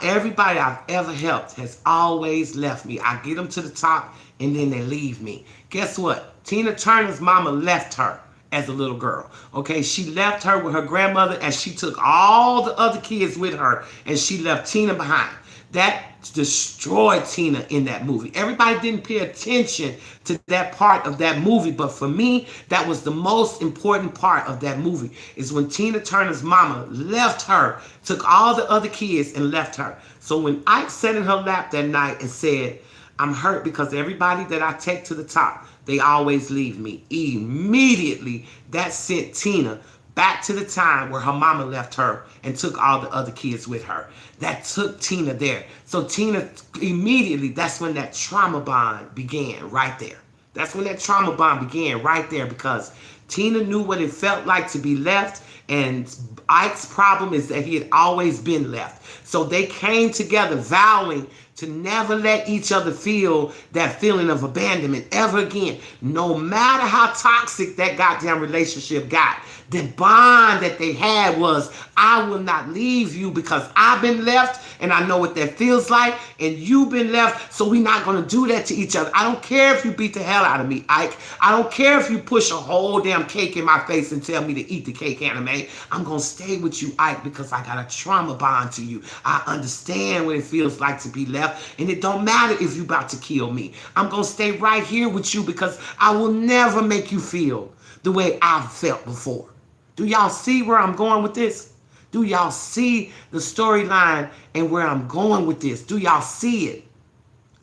everybody I've ever helped has always left me. I get them to the top, and then they leave me. Guess what? Tina Turner's mama left her as a little girl. Okay, she left her with her grandmother, and she took all the other kids with her, and she left Tina behind. That destroyed Tina in that movie. Everybody didn't pay attention to that part of that movie, but for me, that was the most important part of that movie, is when Tina Turner's mama left her, took all the other kids and left her. So when Ike sat in her lap that night and said, I'm hurt because everybody that I take to the top, they always leave me. Immediately, that sent Tina back to the time where her mama left her and took all the other kids with her. That took Tina there. So Tina, immediately, that's when that trauma bond began right there. That's when that trauma bond began right there, because Tina knew what it felt like to be left, and Ike's problem is that he had always been left. So they came together vowing to never let each other feel that feeling of abandonment ever again. No matter how toxic that goddamn relationship got, the bond that they had was, I will not leave you because I've been left and I know what that feels like, and you've been left, so we're not going to do that to each other. I don't care if you beat the hell out of me, Ike. I don't care if you push a whole damn cake in my face and tell me to eat the cake, anime. I'm going to stay with you, Ike, because I got a trauma bond to you. I understand what it feels like to be left, and it don't matter if you about to kill me. I'm going to stay right here with you because I will never make you feel the way I've felt before. Do y'all see where I'm going with this? Do y'all see the storyline and where I'm going with this? Do y'all see it?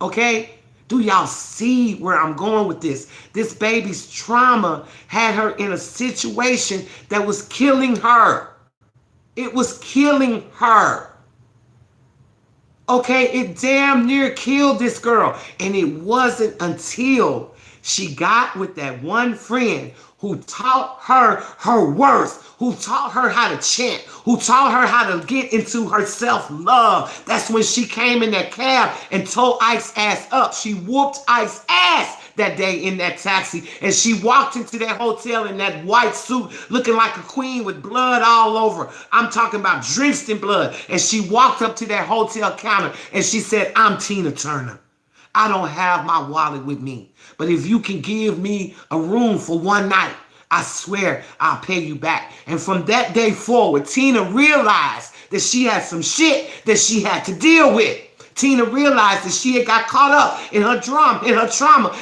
Okay? Do y'all see where I'm going with this? This baby's trauma had her in a situation that was killing her. It was killing her. Okay? It damn near killed this girl. And it wasn't until she got with that one friend who taught her her worth, who taught her how to chant, who taught her how to get into her self-love. That's when she came in that cab and towed Ike's ass up. She whooped Ike's ass that day in that taxi, and she walked into that hotel in that white suit looking like a queen with blood all over. I'm talking about drenched in blood. And she walked up to that hotel counter and she said, I'm Tina Turner. I don't have my wallet with me, but if you can give me a room for one night, I swear I'll pay you back. And from that day forward, Tina realized that she had some shit that she had to deal with. Tina realized that she had got caught up in her drama,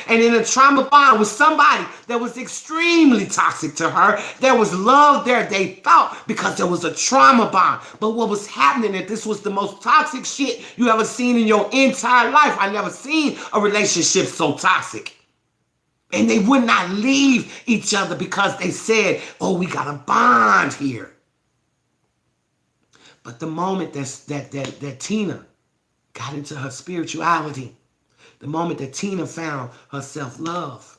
and in a trauma bond with somebody that was extremely toxic to her. There was love there, they thought, because there was a trauma bond. But what was happening, that this was the most toxic shit you ever seen in your entire life. I never seen a relationship so toxic. And they would not leave each other because they said, oh, we got a bond here. But the moment that Tina got into her spirituality, the moment that Tina found her self-love,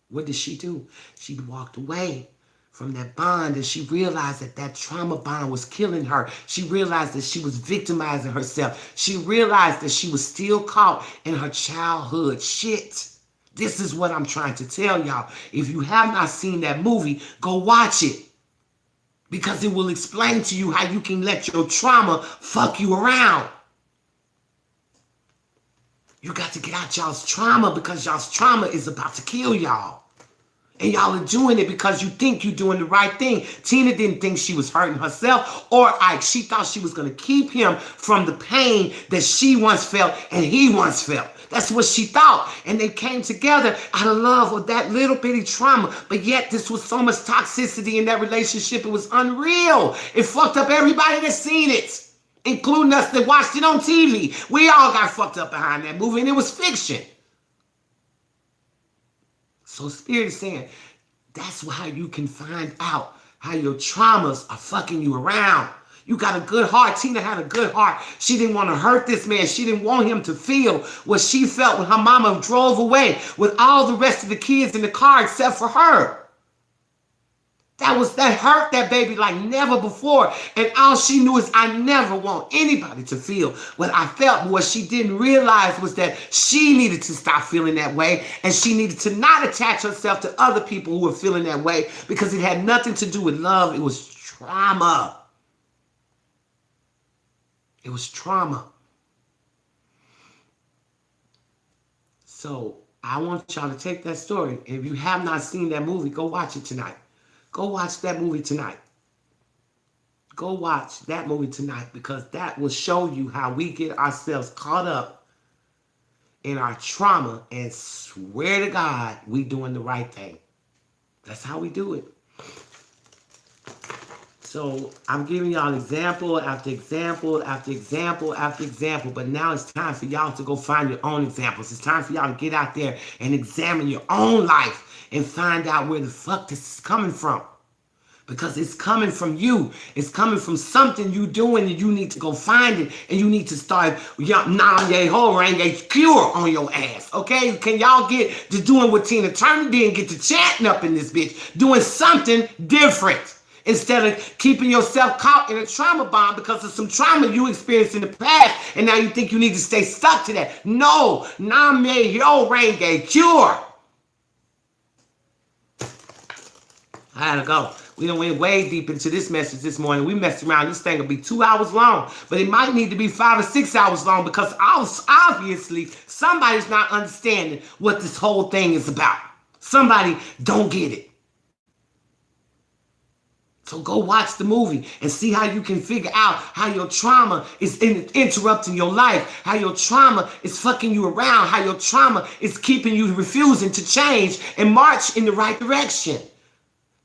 what did she do? She walked away from that bond, and she realized that that trauma bond was killing her. She realized that she was victimizing herself. She realized that she was still caught in her childhood shit. This is what I'm trying to tell y'all. If you have not seen that movie, go watch it, because it will explain to you how you can let your trauma fuck you around. You got to get out y'all's trauma, because y'all's trauma is about to kill y'all. And y'all are doing it because you think you're doing the right thing. Tina didn't think she was hurting herself or Ike. She thought she was going to keep him from the pain that she once felt and he once felt. That's what she thought. And they came together out of love with that little bitty trauma. But yet this was so much toxicity in that relationship. It was unreal. It fucked up everybody that seen it, including us that watched it on TV. We all got fucked up behind that movie, and it was fiction. So Spirit is saying, that's how you can find out how your traumas are fucking you around. You got a good heart. Tina had a good heart. She didn't want to hurt this man. She didn't want him to feel what she felt when her mama drove away with all the rest of the kids in the car except for her. That hurt that baby like never before. And all she knew is, I never want anybody to feel what I felt. But what she didn't realize was that she needed to stop feeling that way. And she needed to not attach herself to other people who were feeling that way, because it had nothing to do with love. It was trauma. It was trauma. So I want y'all to take that story. And if you have not seen that movie, go watch it tonight. Go watch that movie tonight. Go watch that movie tonight because that will show you how we get ourselves caught up in our trauma and swear to God we doing the right thing. That's how we do it. So I'm giving y'all example after example after example after example, but now it's time for y'all to go find your own examples. It's time for y'all to get out there and examine your own life and find out where the fuck this is coming from. Because it's coming from you. It's coming from something you doing and you need to go find it and you need to start Nam-ye-ho-rang-a cure on your ass. Okay? Can y'all get to doing what Tina Turner did and get to chanting up in this bitch? Doing something different. Instead of keeping yourself caught in a trauma bond because of some trauma you experienced in the past and now you think you need to stay stuck to that. No. Nam-ye-ho-rang-a cure. I had to go. We done went way deep into this message this morning. We messed around. This thing will be 2 hours long, but it might need to be 5 or 6 hours long because obviously somebody's not understanding what this whole thing is about. Somebody don't get it. So go watch the movie and see how you can figure out how your trauma is interrupting your life, how your trauma is fucking you around, how your trauma is keeping you refusing to change and march in the right direction.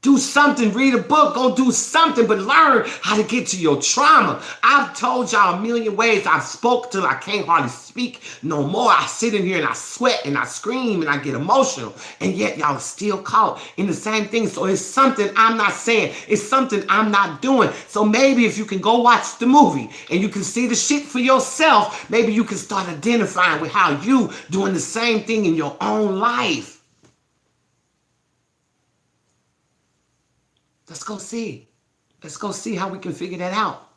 Do something, read a book, go do something, but learn how to get to your trauma. I've told y'all a million ways. I've spoke till I can't hardly speak no more. I sit in here and I sweat and I scream and I get emotional. And yet y'all still caught in the same thing. So it's something I'm not saying. It's something I'm not doing. So maybe if you can go watch the movie and you can see the shit for yourself, maybe you can start identifying with how you doing the same thing in your own life. Let's go see. Let's go see how we can figure that out.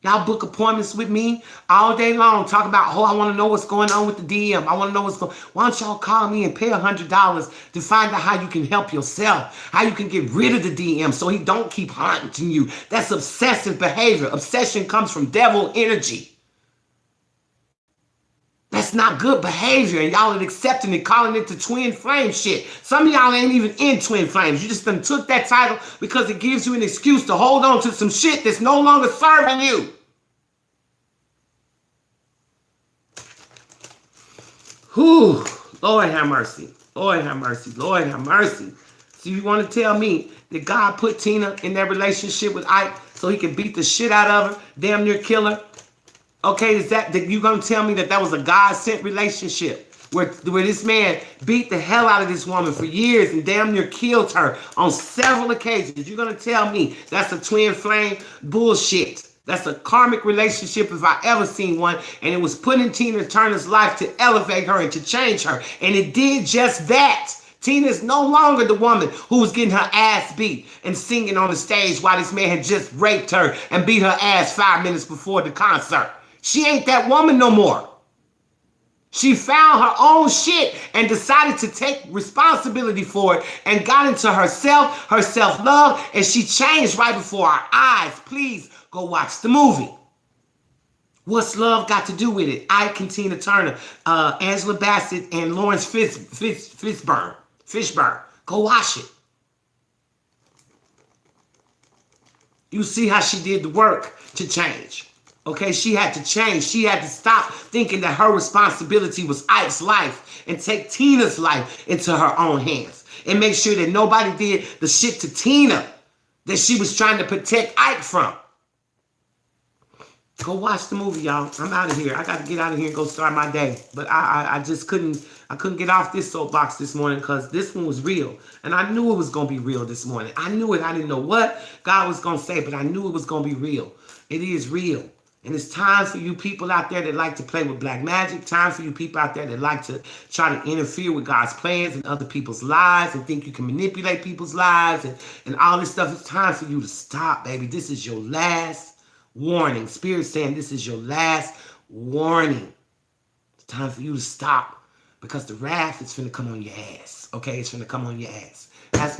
Y'all book appointments with me all day long. Talk about, I want to know what's going on with the DM. I want to know what's going on. Why don't y'all call me and pay $100 to find out how you can help yourself, how you can get rid of the DM so he don't keep haunting you. That's obsessive behavior. Obsession comes from devil energy. That's not good behavior, and y'all are accepting it, calling it the twin flame shit. Some of y'all ain't even in twin flames. You just done took that title because it gives you an excuse to hold on to some shit that's no longer serving you. Whew. Lord have mercy. Lord have mercy. Lord have mercy. So you want to tell me that God put Tina in that relationship with Ike so he could beat the shit out of her, damn near kill her? Okay, is that you gonna tell me that was a God-sent relationship where this man beat the hell out of this woman for years and damn near killed her on several occasions? You're gonna tell me that's a twin flame bullshit? That's a karmic relationship if I ever seen one, and it was put in Tina Turner's life to elevate her and to change her, and it did just that. Tina is no longer the woman who was getting her ass beat and singing on the stage while this man had just raped her and beat her ass 5 minutes before the concert. She ain't that woman no more. She found her own shit and decided to take responsibility for it and got into herself, her self-love, and she changed right before our eyes. Please go watch the movie. What's love got to do with it? Ike and Tina Turner, Angela Bassett, and Lawrence Fishburne. Go watch it. You see how she did the work to change. Okay, she had to change. She had to stop thinking that her responsibility was Ike's life and take Tina's life into her own hands and make sure that nobody did the shit to Tina that she was trying to protect Ike from. Go watch the movie, y'all. I'm out of here. I got to get out of here and go start my day. But I just couldn't get off this soapbox this morning because this one was real. And I knew it was going to be real this morning. I knew it. I didn't know what God was going to say, but I knew it was going to be real. It is real. And it's time for you people out there that like to play with black magic, time for you people out there that like to try to interfere with God's plans and other people's lives and think you can manipulate people's lives and all this stuff. It's time for you to stop, baby. This is your last warning. Spirit's saying this is your last warning. It's time for you to stop because the wrath is finna come on your ass. Okay, it's finna come on your ass. Let's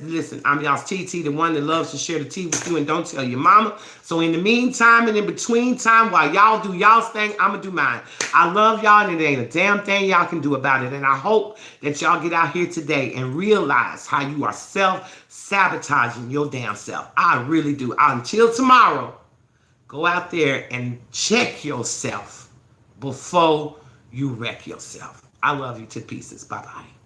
listen. I'm y'all's TT, the one that loves to share the tea with you and don't tell your mama. So in the meantime and in between time, while y'all do y'all's thing, I'm gonna do mine. I love y'all, and it ain't a damn thing y'all can do about it. And I hope that y'all get out here today and realize how you are self-sabotaging your damn self. I really do. Until tomorrow, go out there and check yourself before you wreck yourself. I love you to pieces. Bye-bye.